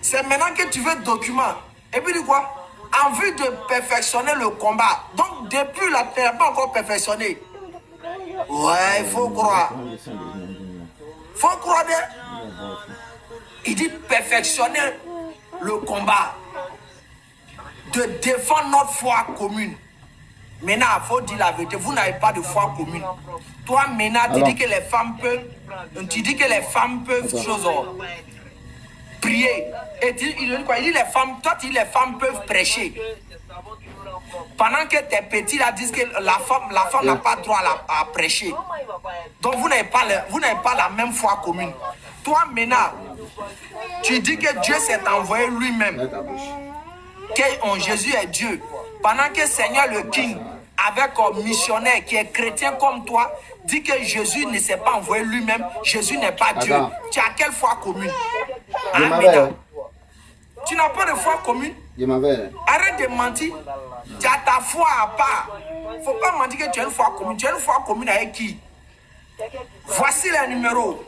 C'est maintenant que tu veux document. Et puis dis quoi? En vue de perfectionner le combat. Donc depuis là, tu n'as pas encore perfectionné. Ouais, il faut croire. Faut croire bien. Il dit perfectionner le combat, de défendre notre foi commune. Maintenant, il faut dire la vérité, vous n'avez pas de foi commune. Toi, maintenant, tu dis que les femmes peuvent, prier. Et il dit quoi? Il dit les femmes, toi tu dis les femmes peuvent prêcher. Pendant que tes petits là disent que la femme n'a pas droit à prêcher. Donc vous n'avez pas la même foi commune. Toi maintenant, tu dis que Dieu s'est envoyé lui-même. Que Jésus est Dieu. Pendant que Seigneur le King, avec un missionnaire qui est chrétien comme toi, dit que Jésus ne s'est pas envoyé lui-même, Jésus n'est pas Dieu. Tu as quelle foi commune? Hein, tu n'as pas de foi commune? Arrête de mentir. Tu as ta foi à part. Il ne faut pas mentir que tu as une foi commune. Tu as une foi commune avec qui? Voici les numéros.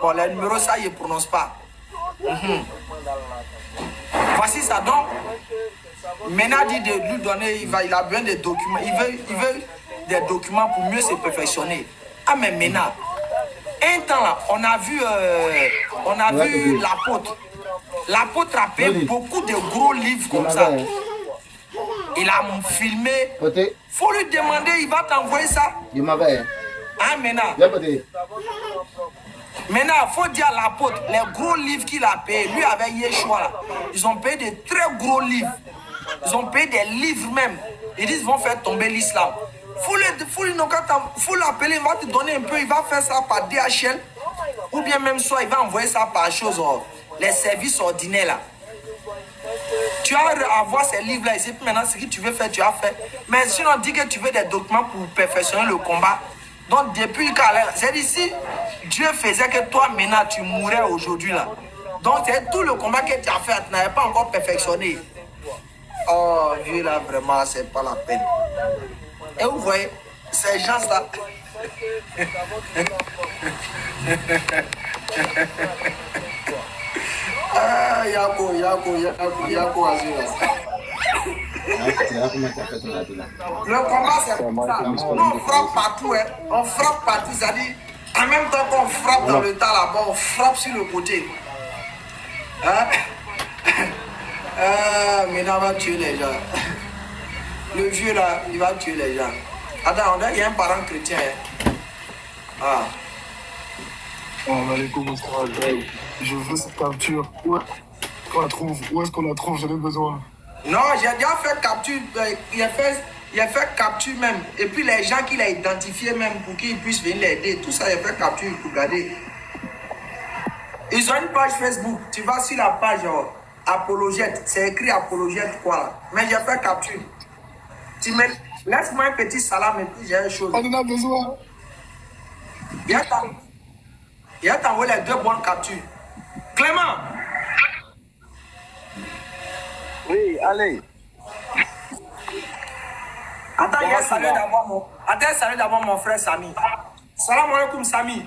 Bon, les numéros, ça, je ne prononce pas. Voici ça. Donc, Mena dit de lui donner, il a besoin de documents. Il veut des documents pour mieux se perfectionner. Ah, mais Mena, un temps là, on a vu l'apôtre. L'apôtre a payé beaucoup de gros livres comme ça. Il a filmé. Faut lui demander, il va t'envoyer ça. Ah, Mena. Maintenant, il faut dire à l'apôtre, les gros livres qu'il a payés, lui avec Yeshua, là, ils ont payé de très gros livres. Ils ont payé des livres même. Ils disent qu'ils vont faire tomber l'islam. Faut l'appeler, il va te donner un peu, il va faire ça par DHL. Ou bien même soit, il va envoyer ça par chose, les services ordinaires là. Tu as à voir ces livres-là ici, puis maintenant, ce que tu veux faire, tu as fait. Mais sinon, dis que tu veux des documents pour perfectionner le combat. Donc, depuis c'est ici, Dieu faisait que toi, maintenant, tu mourrais aujourd'hui là. Donc, c'est tout le combat que tu as fait, tu n'avais pas encore perfectionné. Oh, Dieu là, vraiment, c'est pas la peine. Et vous voyez, ces gens-là. Ah, Yako, Azura. Le combat, c'est comme ça. Nous, on frappe partout, hein. On frappe partout, c'est-à-dire, en même temps qu'on frappe dans le tas là-bas, on frappe sur le côté. Hein? Ah, mais là, on va tuer les gens. Le vieux là, il va tuer les gens. Attends, il y a un parent chrétien. Hein? Ah. Je veux cette capture. Où est-ce qu'on la trouve? J'en ai besoin. Non, j'ai déjà fait capture. Il a fait capture même. Et puis les gens qu'il a identifiés même pour qu'ils puissent venir l'aider. Tout ça, il a fait capture pour garder. Ils ont une page Facebook. Tu vas sur la page Apologète. C'est écrit Apologète quoi là. Mais j'ai fait capture. Tu mets. Laisse-moi un petit salam et puis j'ai une chose. On en a besoin. Il a t'envoyé les 2 bonnes captures. Clément. Oui, allez. Attends, salut d'abord mon frère Sami. Salam alaikum Sami.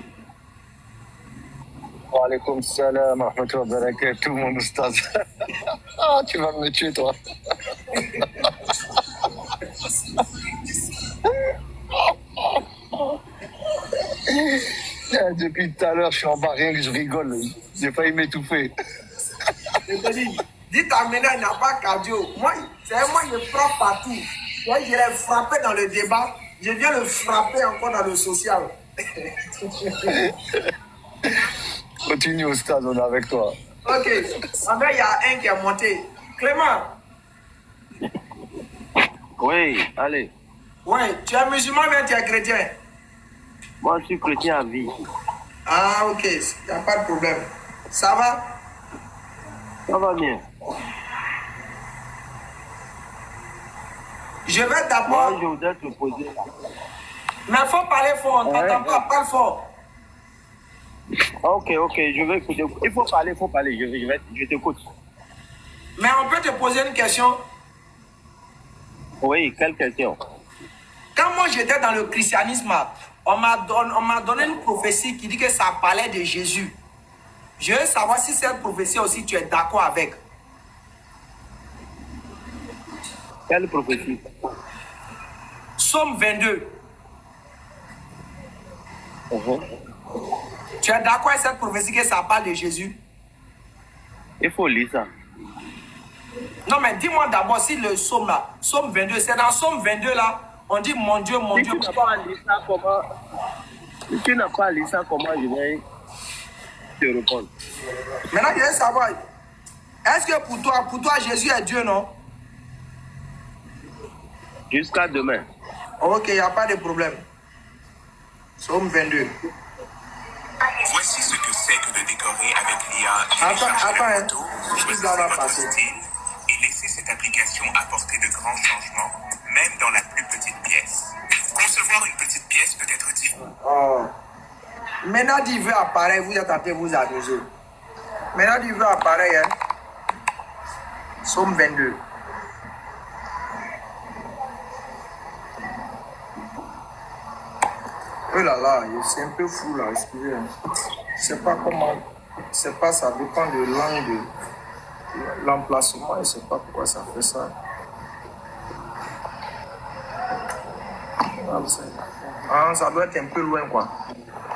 Wa alaikum salam wa rahmatullahi wa barakatuh, mon oustaz. Ah, tu vas me tuer, toi. Depuis tout à l'heure, je suis en bas, rien que je rigole. J'ai failli m'étouffer. Je te dis, dis ta ménage, il n'a pas cardio. Moi, je frappe partout. Moi, je l'ai frappé dans le débat. Je viens le frapper encore dans le social. Continue, oustaz, on est avec toi. Ok. Après, il y a un qui est monté. Clément. Oui, allez. Oui, tu es musulman, mais tu es chrétien. Moi, je suis chrétien à vie. Ah, ok. Il n'y a pas de problème. Ça va? Ça va bien. Je vais d'abord. Moi, je voudrais te poser. Mais il faut parler fort, on t'entend pas, parle fort. Ok, je vais écouter. Il faut parler, je t'écoute. Mais on peut te poser une question? Oui, quelle question? Quand moi j'étais dans le christianisme, on m'a donné une prophétie qui dit que ça parlait de Jésus. Je veux savoir si cette prophétie aussi tu es d'accord avec. Quelle prophétie? Psaume 22. Tu es d'accord avec cette prophétie que ça parle de Jésus? Il faut lire ça. Non, mais dis-moi d'abord si le psaume là, psaume 22, c'est dans psaume 22 là, on dit mon Dieu, mon Dieu. Si tu n'as pas lu ça, comment? Si tu n'as pas lu ça, comment je vais te répondre? Maintenant, je veux savoir, est-ce que pour toi, Jésus est Dieu, non? Jusqu'à demain. Ok, il n'y a pas de problème. Psaume 22. Voici ce que c'est que de décorer avec l'IA, Attends, télécharger la photo, juste choisir là, votre passer. style et laisser cette application apporter de grands changements, même dans la plus petite pièce. Concevoir une petite pièce peut être difficile. Oh. Maintenant, il veut apparaître, vous êtes en train de vous amuser. Maintenant, il veut apparaître, hein. Psaume 22. Oh là là, c'est un peu fou là, excusez. Je sais pas comment, c'est pas, ça dépend de langue. l'emplacement, je ne sais pas pourquoi ça fait ça. Ah, ça doit être un peu loin, quoi.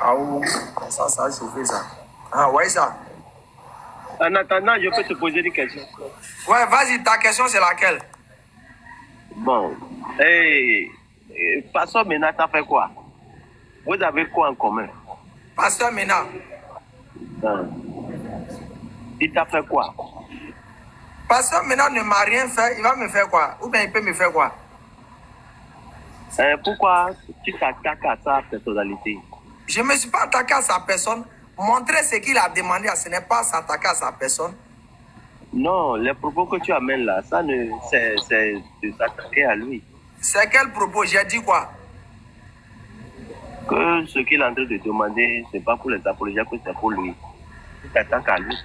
Ah, oh, ça a chauffé, ça. Ah, ouais, ça. En attendant, je peux te poser des questions. Ouais, vas-y, ta question, c'est laquelle? Bon. Pasteur Mena, t'as fait quoi? Vous avez quoi en commun? Pasteur Mena. Il t'a fait quoi? Pasteur Mena ne m'a rien fait, il va me faire quoi? Ou bien il peut me faire quoi? Pourquoi tu t'attaques à sa personnalité? Je ne me suis pas attaqué à sa personne. Montrer ce qu'il a demandé, ce n'est pas s'attaquer à sa personne. Non, les propos que tu amènes là, ça c'est de s'attaquer à lui. C'est quel propos? J'ai dit quoi? Que ce qu'il est en train de demander, ce n'est pas pour les apologies, que c'est pour lui. Tu t'attaques à lui.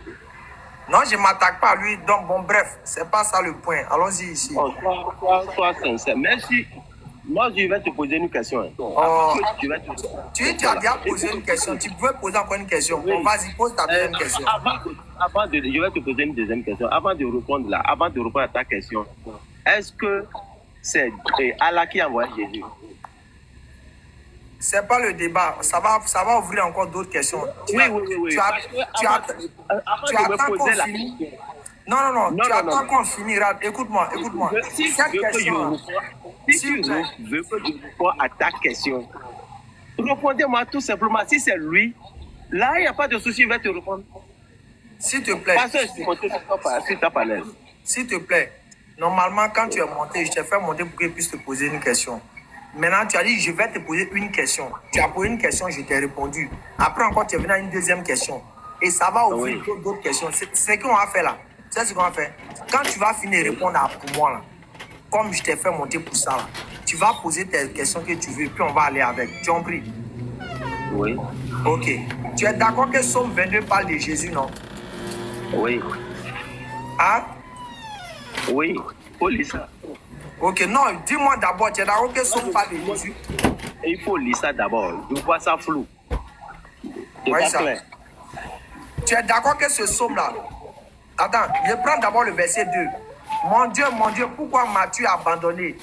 Non, je ne m'attaque pas à lui. Donc, bon, bref, ce n'est pas ça le point. Allons-y ici. Oh, sois sincère. Merci. Moi, je vais te poser une question. Oh, tu as déjà posé une question. Tu pouvais poser encore une question. Bon, vas-y, pose ta deuxième question. Je vais te poser une deuxième question. Avant de répondre à ta question, est-ce que c'est Allah qui a envoyé Jésus? Ce n'est pas le débat. Ça va ouvrir encore d'autres questions. Oui. Tu attends qu'on finisse. Non. Tu attends qu'on finira. Écoute-moi. Si tu veux que je réponde à ta question, répondez-moi tout simplement. Si c'est lui, là, il n'y a pas de souci, il va te répondre. S'il te plaît. S'il te plaît. Normalement, quand tu es monté, je t'ai fait monter pour qu'il puisse te poser une question. Maintenant, tu as dit, je vais te poser une question. Tu as posé une question, je t'ai répondu. Après encore, tu es venu à une deuxième question. Et ça va ouvrir d'autres questions. C'est ce qu'on va faire là. C'est ce qu'on va faire. Quand tu vas finir de répondre pour moi là, comme je t'ai fait monter pour ça là, tu vas poser tes questions que tu veux, puis on va aller avec. Tu en pries? Oui. Ok. Tu es d'accord que Somme 22 parle de Jésus, non? Oui. Hein? Oui. Faut lire ça. Ok, non, dis-moi d'abord, tu es d'accord que Somme parle de Jésus? Il faut lire ça d'abord. Je vois ça flou. C'est ouais, pas ça. clair. Tu es d'accord que ce Somme là? Attends, je prends d'abord le verset 2. Mon Dieu, pourquoi m'as-tu abandonné?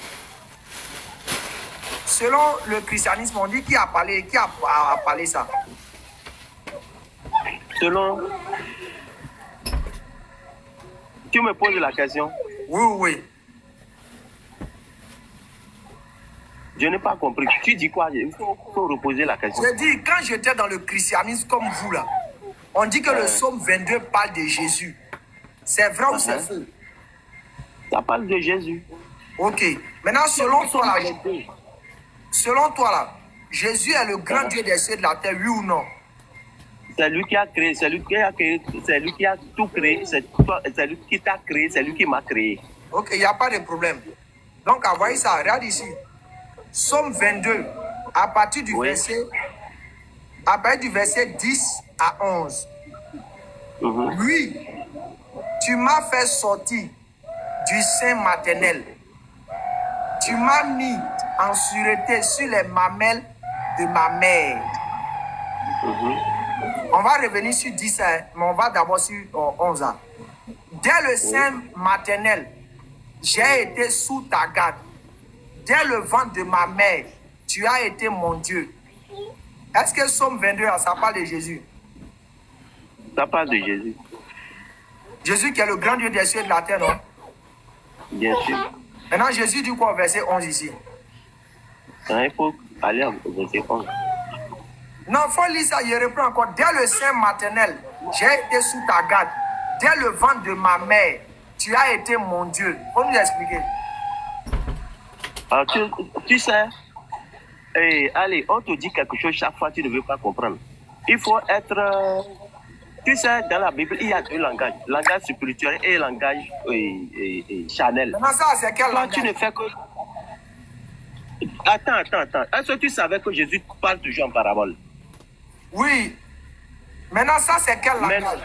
Selon le christianisme, on dit qui a parlé ça? Selon... Tu me poses la question? Oui. Je n'ai pas compris. Tu dis quoi? Il faut reposer la question. Je dis, quand j'étais dans le christianisme comme vous là, on dit que le psaume 22 parle de Jésus. C'est vrai ou c'est faux? Ça parle de Jésus. Ok. Maintenant, selon toi là, Jésus est le grand Dieu des cieux et de la terre, oui ou non? C'est lui qui a créé, c'est lui qui a tout créé, c'est lui qui t'a créé, c'est lui qui m'a créé. Ok, il n'y a pas de problème. Donc, envoyez ça, regarde ici. Psaume 22, à partir du verset 10 à 11. Oui, tu m'as fait sortir du sein maternel. Tu m'as mis en sûreté sur les mamelles de ma mère. On va revenir sur 10, mais on va d'abord sur 11 ans. Dès le sein maternel, j'ai été sous ta garde. Dès le ventre de ma mère, tu as été mon Dieu. Est-ce que Psaume 22, ça parle de Jésus? Ça parle de Jésus. Jésus qui est le grand Dieu des cieux et de la terre, non? Bien sûr. Maintenant, Jésus dit quoi au verset 11 ici? Il faut aller au verset 11. Non, il faut lire ça, je reprends encore. Dès le sein maternel, j'ai été sous ta garde. Dès le ventre de ma mère, tu as été mon Dieu. Faut nous expliquer. Alors, tu sais, allez, on te dit quelque chose chaque fois, tu ne veux pas comprendre. Il faut être... tu sais, dans la Bible, il y a deux langages. Langage spirituel et langage charnel. Maintenant, ça, c'est quel langage? Tu ne fais que... Attends. Est-ce que tu savais que Jésus parle toujours en parabole? Oui. Maintenant, ça, c'est quel langage?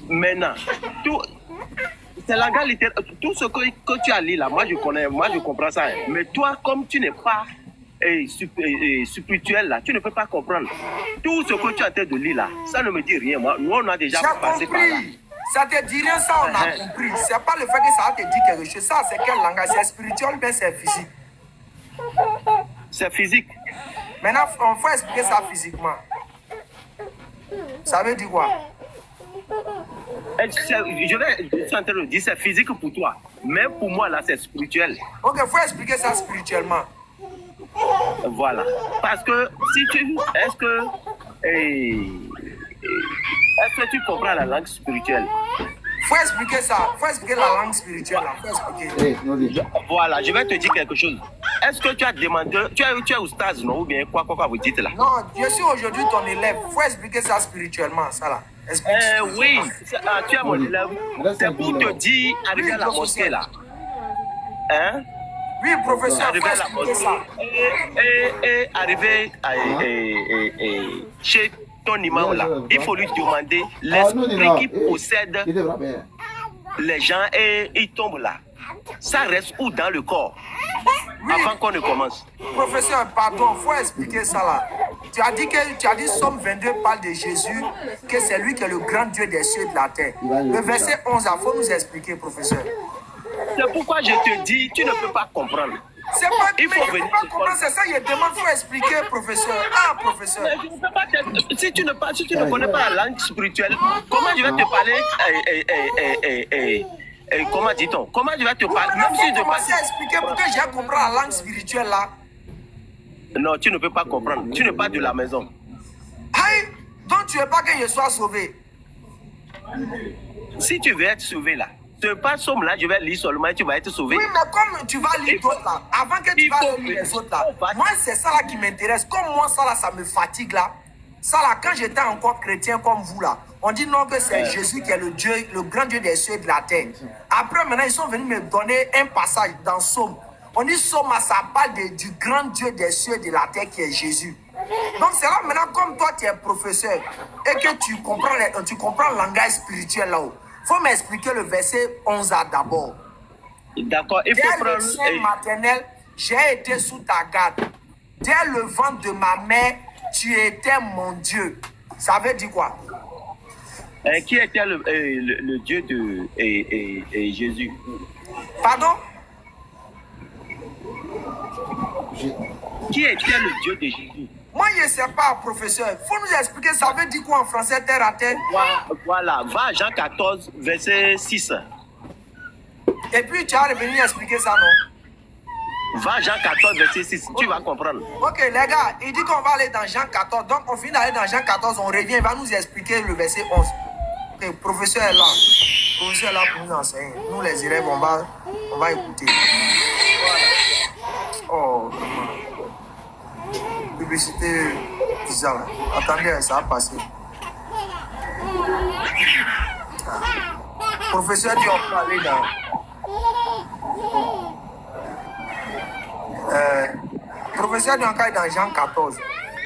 Maintenant, c'est langage littéraire. Tout ce que tu as lu là, moi je connais, moi je comprends ça. Mais toi, comme tu n'es pas spirituel là, tu ne peux pas comprendre. Tout ce que tu as en train de lire là, ça ne me dit rien. Moi, nous on a déjà passé par là. Ça te dit rien, ça on a compris. C'est pas le fait que ça te dit quelque chose. Ça, c'est quel langage? C'est spirituel ou bien c'est physique? C'est physique. Maintenant, on faut expliquer ça physiquement. Ça veut dire quoi? Je suis en train de dire c'est physique pour toi. Mais pour moi, là, c'est spirituel. Ok, il faut expliquer ça spirituellement. Voilà. Parce que si tu... Est-ce que tu comprends la langue spirituelle? Faut expliquer ça. Faut expliquer la langue spirituelle. Là. Faut expliquer. Voilà, je vais te dire quelque chose. Est-ce que tu as demandé... Tu es au stage, non? Ou bien quoi vous dites là? Non, je suis aujourd'hui ton élève. Faut expliquer ça spirituellement, ça là. Oui, tu es mon élève. C'est pour te dire, arriver à la mosquée là. Hein? Oui, professeur, arriver faut à la expliquer mosquée. ça. Et arriver chez ton imam là, il faut lui demander l'esprit qui possède les gens et il tombe là. Ça reste où dans le corps? Oui. Avant qu'on ne commence. Professeur, pardon, faut expliquer ça là. Tu as dit Somme 22 parle de Jésus, que c'est lui qui est le grand Dieu des cieux et de la terre. Le verset 11, il faut nous expliquer, professeur. C'est pourquoi je te dis, tu ne peux pas comprendre. C'est pas Il faut venir. pas comprendre, c'est ça, il demande, faut expliquer, professeur. Ah, professeur. Mais je ne peux pas si tu ne connais pas la langue spirituelle, comment je vais te parler comment dit-on? Comment je vais te parler? Même si je commencer à expliquer pour que j'ai compris la langue spirituelle là. Non, tu ne peux pas comprendre. Tu n'es pas de la maison. Aïe, donc tu veux pas que je sois sauvé. Si tu veux être sauvé là, ce pas somme là, je vais lire seulement et tu vas être sauvé. Oui, mais comme tu vas lire d'autres là, avant que tu vas lire les autres là, moi c'est ça là qui m'intéresse. Comme moi ça là, ça me fatigue là. Ça là, quand j'étais encore chrétien comme vous là, on dit non que c'est Jésus qui est le Dieu, le grand Dieu des cieux et de la terre. Après maintenant, ils sont venus me donner un passage dans Somme. On dit Somme, ça parle du grand Dieu des cieux et de la terre qui est Jésus. Donc c'est là maintenant, comme toi tu es professeur et que tu comprends le langage spirituel là-haut, il faut m'expliquer le verset 11 d'abord. D'accord, il faut prendre... Dès le sein maternel, j'ai été sous ta garde. Dès le ventre de ma mère, tu étais mon Dieu. Ça veut dire quoi? Qui était le Dieu de Jésus? Pardon? Qui était le Dieu de Jésus? Moi, je ne sais pas, professeur. Il faut nous expliquer, ça veut dire quoi en français, terre à terre? Voilà, va à Jean 14, verset 6. Et puis, tu as revenu expliquer ça, non? Va Jean 14, verset 6, tu vas comprendre. Ok, les gars, il dit qu'on va aller dans Jean 14. Donc, on finit d'aller dans Jean 14, on revient, il va nous expliquer le verset 11. Ok, professeur est là. Le professeur est là pour nous enseigner. Nous, les élèves, on va écouter. Oh, publicité bizarre. Attendez, ça va passer. Professeur dit on peut aller dans... professeur dit encore dans Jean 14.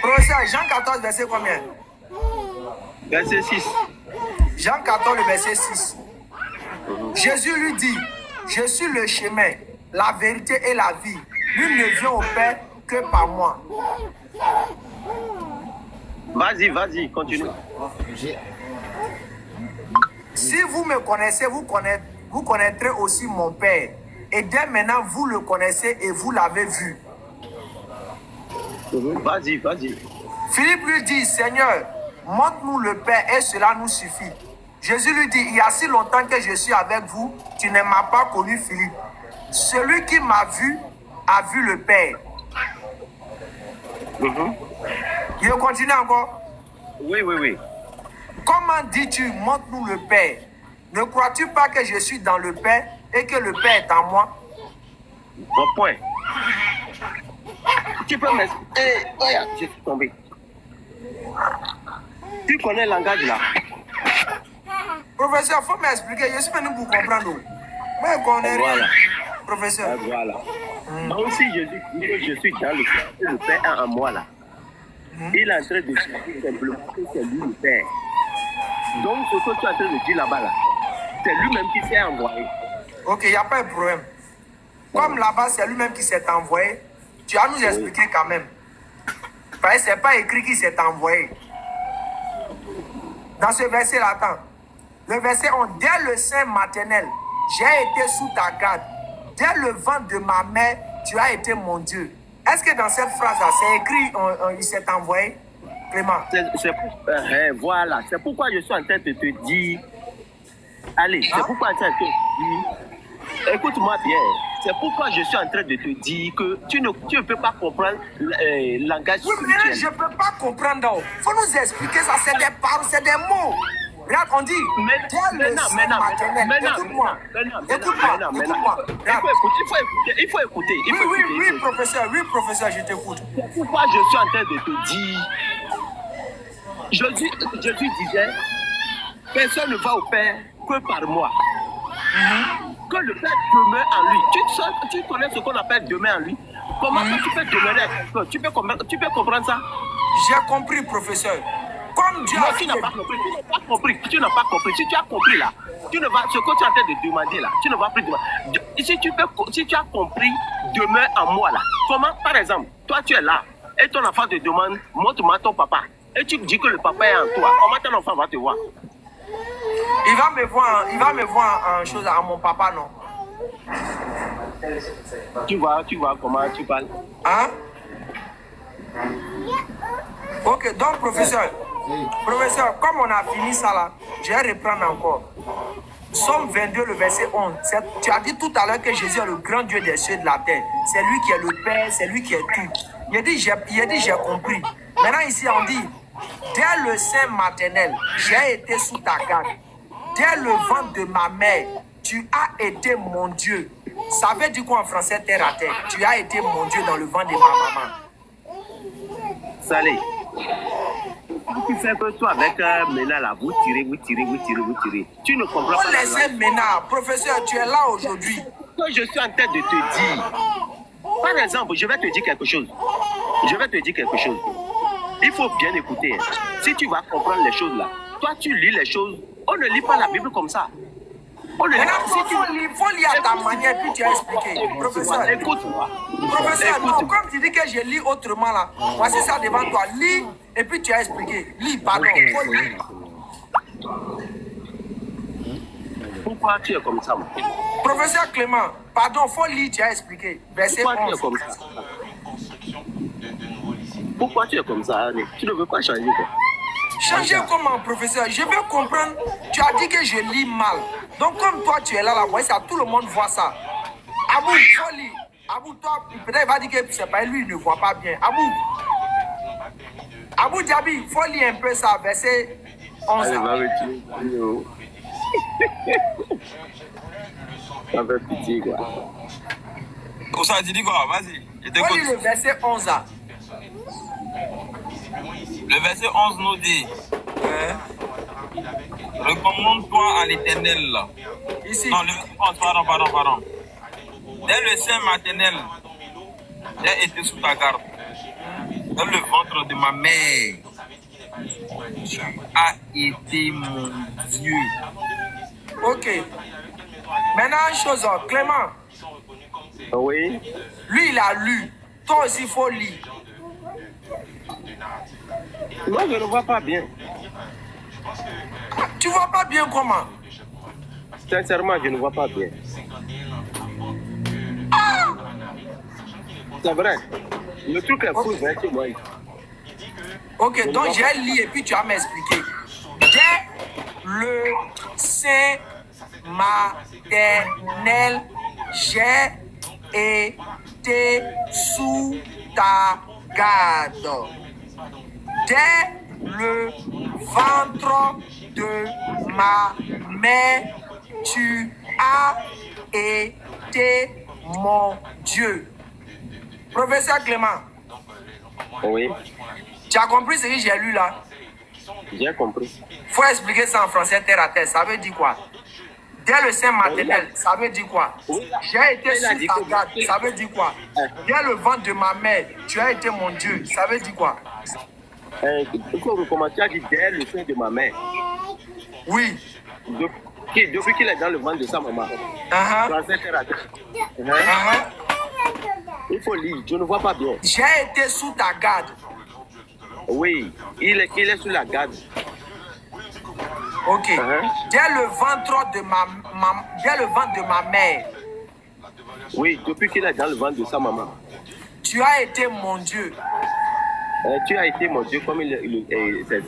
Professeur, Jean 14, verset combien? Verset 6. Jean 14, le verset 6. Jésus lui dit, je suis le chemin, la vérité et la vie. Nul ne vient au Père que par moi. Vas-y, continue. Si vous me connaissez, vous connaîtrez aussi mon Père. Et dès maintenant, vous le connaissez et vous l'avez vu. Vas-y. Philippe lui dit, Seigneur, montre-nous le Père et cela nous suffit. Jésus lui dit, il y a si longtemps que je suis avec vous, tu ne m'as pas connu, Philippe. Celui qui m'a vu a vu le Père. Je continue encore. Oui. Comment dis-tu, montre-nous le Père? Ne crois-tu pas que je suis dans le Père et que le Père est en moi? Bon point. Tu peux m'expliquer. Regarde, je suis tombé. Tu connais le langage là? Professeur, il faut m'expliquer. Je suis venu pour comprendre. Moi, je connais rien. Professeur. Voilà. Donc, si Jésus dit que je suis dans le Père, que le Père est en moi là, il est en train de dire simplement que c'est lui le Père. Donc, ce que tu es en train de dire là-bas, là, c'est lui-même qui s'est envoyé. Ok, il n'y a pas de problème. Comme là-bas, c'est lui-même qui s'est envoyé, tu vas nous expliquer quand même. Parce que ce n'est pas écrit qu'il s'est envoyé. Dans ce verset-là, attends. Le verset 11. Dès le sein maternel, j'ai été sous ta garde. Dès le ventre de ma mère, tu as été mon Dieu. Est-ce que dans cette phrase-là, c'est écrit, il s'est envoyé, Clément? Voilà, c'est pourquoi je suis en train de te dire. Allez, c'est pourquoi je suis en train de te dire. Écoute-moi bien. C'est pourquoi je suis en train de te dire que tu ne peux pas comprendre le langage spirituel. Oui, mais je ne peux pas comprendre. Il faut nous expliquer ça. C'est des paroles, c'est des mots. Regarde, on dit. Écoute-moi. Il faut écouter. Oui, professeur, je t'écoute. C'est pourquoi je suis en train de te dire. Jésus disait, personne ne va au Père que par moi. Que le Père demeure en lui. Tu connais ce qu'on appelle demeurer en lui. Comment tu peux demeurer à quelqu'un? Tu peux comprendre ça? J'ai compris, professeur. Comme Dieu a tu n'as pas compris. Tu n'as pas compris. Si tu as compris là, ce que tu es en train de demander là, tu ne vas plus demander. Si tu as compris, demeure en moi là. Comment, par exemple, toi tu es là et ton enfant te demande, montre-moi ton papa. Et tu dis que le papa est en toi. Comment ton enfant va te voir? Il va me voir en chose à mon papa, non? Tu vois comment tu parles? Hein? Ok, donc professeur, comme on a fini ça là, je vais reprendre encore. Somme 22, le verset 11. Tu as dit tout à l'heure que Jésus est le grand Dieu des cieux et de la terre. C'est lui qui est le Père, c'est lui qui est tout. Il a dit, j'ai compris. Maintenant ici, on dit, dès le sein maternel, j'ai été sous ta garde. Dès le ventre de ma mère, tu as été mon Dieu. Ça veut dire quoi en français, terre à terre? Tu as été mon Dieu dans le ventre de ma maman. Salé. Tu fais que toi avec Mena là, vous tirez. Tu ne comprends pas. Laissez Mena, professeur, tu es là aujourd'hui. Que je suis en train de te dire. Par exemple, je vais te dire quelque chose. Il faut bien écouter. Si tu vas comprendre les choses là, toi tu lis les choses. On ne lit pas la Bible comme ça. Il faut lire à ta manière, puis tu as expliqué. Professeur, écoute-moi. Professeur, non, comme tu dis que je lis autrement là, voici ça devant toi. Lis et puis tu as expliqué. Lis, pardon. Faut lire. Pourquoi tu es comme ça? Professeur Clément, pardon, faut lire, tu as expliqué. Verset 11. Tu es comme ça? Pourquoi tu es comme ça? Tu ne veux pas changer quoi? Changer comment, professeur? Je veux comprendre. Tu as dit que je lis mal. Donc, comme toi, tu es là, voici ça, tout le monde voit ça. Abou, faut lire. Abou, toi, peut-être il va dire que c'est pas lui, il ne voit pas bien. Abou Diaby, il faut lire un peu ça, verset 11. Allez, va retirer. Ça fait pitié, quoi. Où ça, tu dis quoi? Vas-y, je t'écoute. Faut lire le verset 11 là. Le verset 11 nous dit, recommande-toi à l'Éternel. Ici. Non, le verset 11, pardon. Dès le sein maternel, j'ai été sous ta garde. Dans le ventre de ma mère, tu as été mon Dieu. Ok. Maintenant, une chose, Clément. Oui. Lui, il a lu. Toi aussi, il faut lire. Moi, je ne vois pas bien. Tu vois pas bien comment? Sincèrement, je ne vois pas bien. C'est vrai. Le truc est fou, c'est moi. Ok, donc j'ai lu et puis tu vas m'expliquer. Dès le sein maternel, j'ai été sous ta garde. Dès le ventre de ma mère, tu as été mon Dieu. Professeur Clément. Oui. Tu as compris ce que j'ai lu là? J'ai compris. Faut expliquer ça en français terre à terre. Ça veut dire quoi? Dès le sein maternel, ça veut dire quoi? J'ai été sous ta garde, ça veut dire quoi? Dès le ventre de ma mère, tu as été mon Dieu, ça veut dire quoi? Il faut recommencer à dire dès le sein de ma mère. Oui. Depuis qu'il est dans le ventre de sa maman. Français terre à terre. Il faut lire, je ne vois pas bien. J'ai été sous ta garde. Oui, il est sous la garde. Ok. Dès le ventre de ma mère. Oui, depuis qu'il est dans le ventre de sa maman. Tu as été mon Dieu. Tu as été mon Dieu comme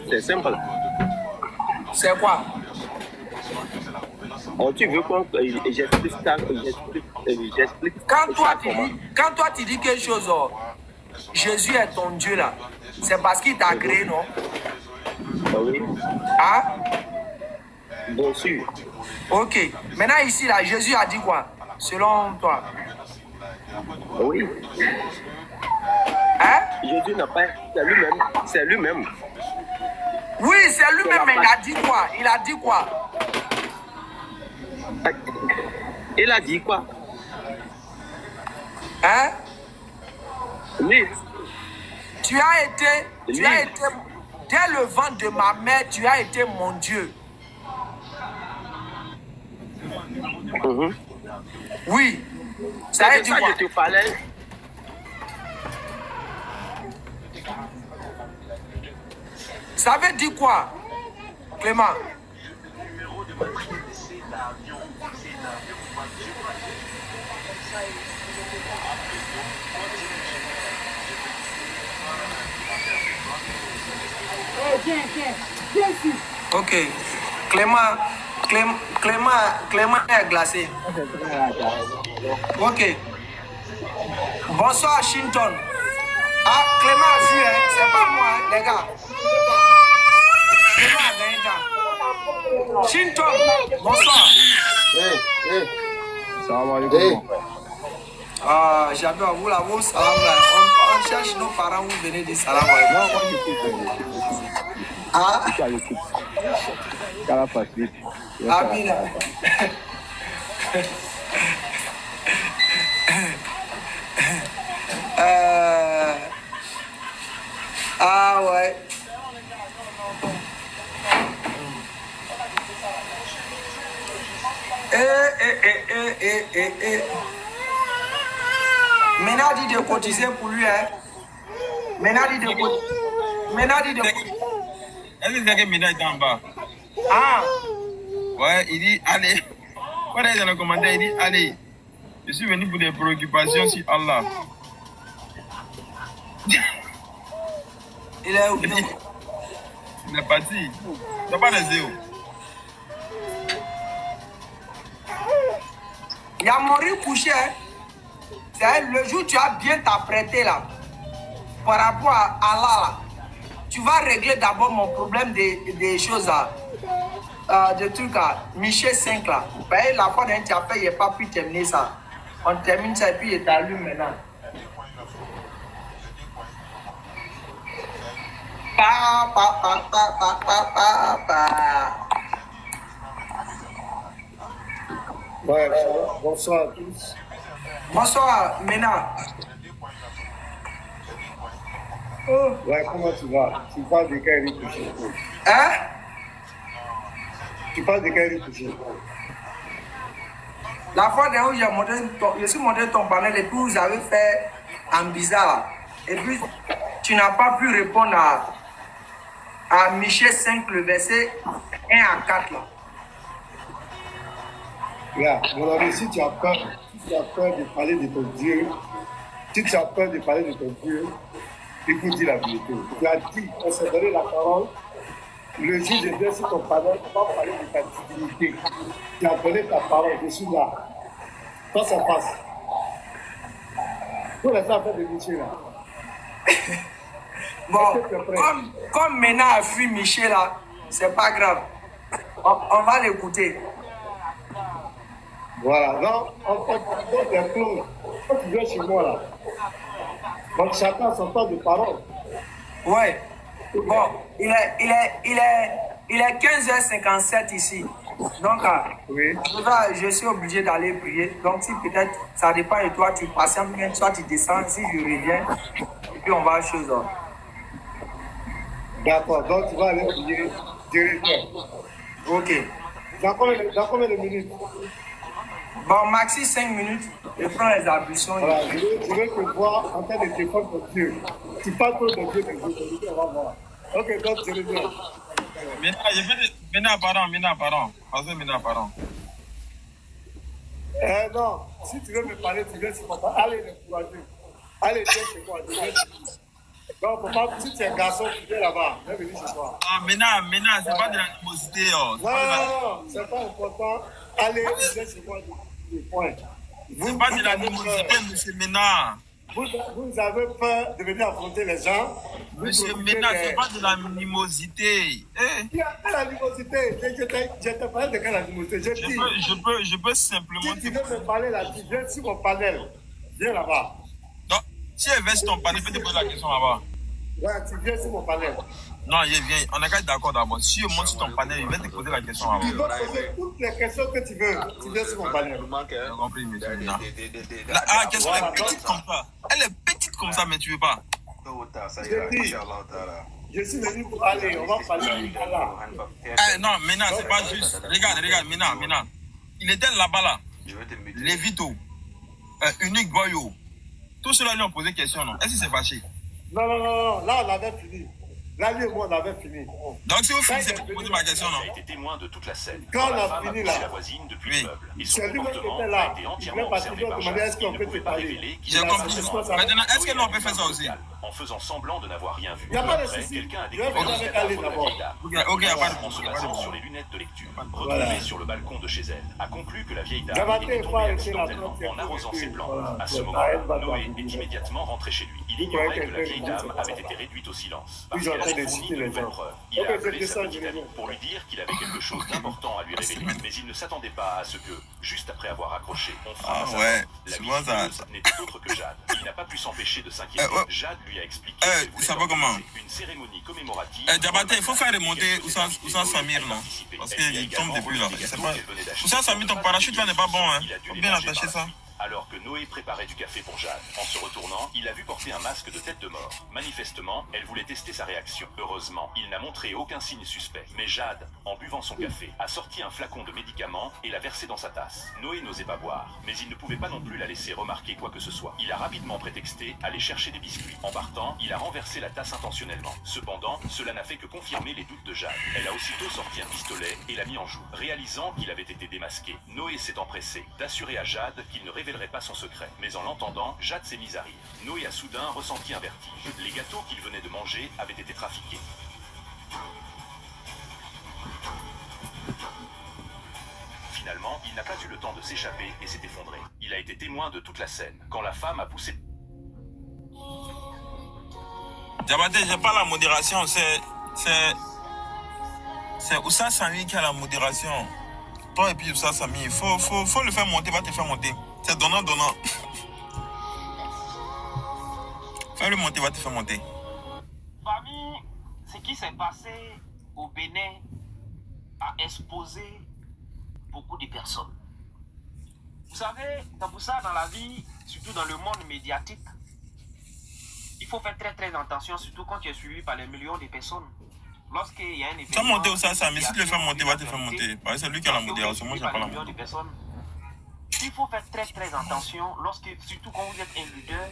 c'est simple. C'est quoi? Tu veux qu'on j'explique ça? J'explique. Quand toi tu dis quelque chose, Jésus est ton Dieu là, c'est parce qu'il t'a créé, non? Oui. Hein? Bien sûr. Ok. Maintenant ici là, Jésus a dit quoi? Selon toi? Oui. Hein? Jésus n'a pas... C'est lui-même. C'est lui-même. Oui, c'est lui-même, mais il a dit quoi? Il a dit quoi? Il a dit quoi? Hein? Oui. Tu as été, dès le ventre de ma mère, tu as été mon Dieu. Oui. Ça veut dire quoi? Je te parlais. Ça veut dire quoi, Clément? Ok. Clément est glacé. Ok. Bonsoir, Shinton. Ah, Clément a vu, hein? C'est pas moi, hein, les gars. Clément a gagné temps. Shinton, bonsoir. Salam alaikum. Ah, j'adore vous là, vous salam là. On cherche nos parents, vous venez dire salam alaikum. Ah, Amina. Ah ouais. Maintenant dit de cotiser pour lui, hein. Maintenant dit de cotiser. Est-ce que c'est que Mina est en bas? Ah. Ouais, il dit, allez. Quand il est dans le commentaire, il dit, allez. Je suis venu pour des préoccupations sur Allah. Il est où? Il est parti. Tu n'as pas les yeux. Il y a Maurice couché. C'est le jour où tu as bien t'apprêté là. Par rapport à Allah là. Tu vas régler d'abord mon problème des choses là. Des trucs là. Michel 5 là. La fois d'un tu as fait, il n'a pas pu terminer ça. On termine ça et puis il est allumé maintenant. Ouais, bonsoir à tous. Bonsoir, Mena. Ouais, comment tu vas? Tu parles de quel couché? Hein? Tu parles de quel couché? La fois dernière où je suis monté ton panel et puis vous avez fait un bizarre là. Et puis tu n'as pas pu répondre à Michel 5, le verset 1 à 4 là. Regarde, mon ami, si tu as peur de parler de ton Dieu, si tu as peur de parler de ton Dieu, il faut dire la vérité. Tu as dit, on s'est donné la parole, le jour je viens sur ton panel, on va parler de ta divinité. Tu as donné ta parole, je suis là. Toi, ça passe. Pour les affaires de Michel là. Bon, comme Mena a fui Michel là, c'est pas grave. On va l'écouter. Voilà, donc on peut des clones. Quand tu viens chez moi là, donc chacun son temps de parole. Ouais. Bon, il est 15h57 ici. Donc, oui. Je suis obligé d'aller prier. Donc, si peut-être ça dépend de toi, tu patientes bien, soit tu descends, si je reviens, et puis on va à chose. D'accord, donc tu vas aller prier directement. Ok. Dans combien de minutes? Bon, maxi 5 minutes, je prends les ablutions. Voilà, je vais te voir en train de te prendre pour Dieu. Tu parles trop de Dieu, on va voir. Ok, donc je reviens. Mina, pardon. Passez Mina, pardon. Non, si tu veux me parler, tu viens sur mon parler. Allez, l'encourager. Allez, viens chez moi. Donc, faut pas, si tu es un garçon, tu viens là-bas. Viens venir chez toi. Ah, Mina, c'est pas de l'animosité. Oh. Non, c'est pas important. Allez, viens chez moi. C'est pas de l'animosité, monsieur Mina. Vous avez peur de venir affronter les gens. Monsieur Mina, c'est pas de l'animosité. Il y a pas l'animosité. Je te parle de quelle animosité? Je peux simplement... Si tu veux me parler là, tu viens sur mon panel. Viens là-bas. Non, si elle veut sur ton panel, je peux te poser la question là-bas. Ouais, tu viens sur mon panel. Non, il vient. On est d'accord d'abord. Si je monte sur ton panel, il va te poser la question avant. Tu vas poser toutes les questions que tu veux. Tu viens sur mon panel. J'ai compris, monsieur Mina. La question est petite comme ça. Elle est petite comme ça, mais tu veux pas. Je suis venu pour aller. On va parler de Allah. Non, Mina, c'est pas juste. Regarde, Mina. Il était là-bas, là. Les Vito, Unique Boyo. Tous ceux-là lui ont posé question, non? Est-ce que c'est fâché? Non. Là, on avait fini. Là, lui et moi, on avait fini. Donc, si vous finissez pour poser ma question, non? Il a été témoin de toute la scène. Quand on a fini là, la voisine depuis l'immeuble. Et son c'est lui qui comportement était a là. été Il entièrement voulait partir observé par demander est-ce Jade. qu'on Il peut ne te pouvait pas parler. révéler qu'il J'ai avait compris. assisté Maintenant, est-ce que nous on peut faire ça aussi? en faisant semblant de n'avoir rien vu. Il n'y a pas de Après, souci. quelqu'un a Je vais découvert venir avec Ali d'abord. Ok, il n'y a pas de en se problème. basant sur les lunettes de lecture. Retrouvé sur le balcon de chez elle, a conclu que la vieille dame Gavaté était est tombée pas accidentellement arrêté la en arrosant ses plantes. Voilà. À ce C'est moment-là, pas elle, Noé madame. est immédiatement rentré chez lui. Il ignorait que la vieille dame avait été réduite au silence. Parce Ils ont qu'elle en train avait de fourni citer de les nouvelles gens. preuves. Il Ok, a appelé c'est sa ça, petite je amie vais pour lui dire qu'il avait quelque chose d'important à lui révéler. Mais il ne s'attendait pas à ce que, juste après avoir accroché, on frappe à sa porte. La missileuse n'était autre que Jade. Il n'a pas pu s'empêcher de s'inquiéter. Jade lui a expliqué qu'elle voulait ça va comment? organiser une cérémonie commémorative. Diabaté, il faut faire remonter Oussa Samir, non? Parce qu'il tombe depuis là. Oussa Samir, ton parachute là n'est pas bon, hein? Faut bien attacher ça. Alors que Noé préparait du café pour Jade. En se retournant, il a vu porter un masque de tête de mort. Manifestement, elle voulait tester sa réaction. Heureusement, il n'a montré aucun signe suspect. Mais Jade, en buvant son café, a sorti un flacon de médicaments et l'a versé dans sa tasse. Noé n'osait pas boire, mais il ne pouvait pas non plus la laisser remarquer quoi que ce soit. Il a rapidement prétexté aller chercher des biscuits. En partant, il a renversé la tasse intentionnellement. Cependant, cela n'a fait que confirmer les doutes de Jade. Elle a aussitôt sorti un pistolet et l'a mis en joue. Réalisant qu'il avait été démasqué, Noé s'est empressé d'assurer à Jade qu'il ne révélerait pas son secret. Mais en l'entendant, Jade s'est mise à rire. Noé a soudain ressenti un vertige. Les gâteaux qu'il venait de manger avaient été trafiqués. Finalement, il n'a pas eu le temps de s'échapper et s'est effondré. Il a été témoin de toute la scène. Quand la femme a poussé... Diabaté, j'ai pas la modération, c'est Oussa Samir qui a la modération. Toi et puis Oussa Samir, faut le faire monter, va te faire monter. C'est donnant. Fais-le monter, va te faire monter. Famille, ce qui s'est passé au Bénin a exposé beaucoup de personnes. Vous savez, c'est pour ça dans la vie, surtout dans le monde médiatique, il faut faire très attention, surtout quand tu es suivi par les millions de personnes. Lorsqu'il y a un événement... Tu vas monter Oussa Samir, si tu le fais monter, va te faire monter. C'est lui qui a la modération, moi je n'ai pas la modération. Il faut faire très attention, surtout quand vous êtes un leader.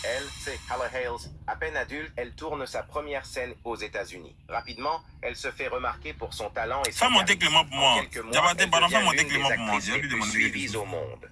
Elle, c'est Halle Hales. À peine adulte, elle tourne sa première scène aux États-Unis. Rapidement, elle se fait remarquer pour son talent et son charisme. Fais monter Clément pour moi. En quelques mois, elle devient l'une des actrices les plus suivies au monde.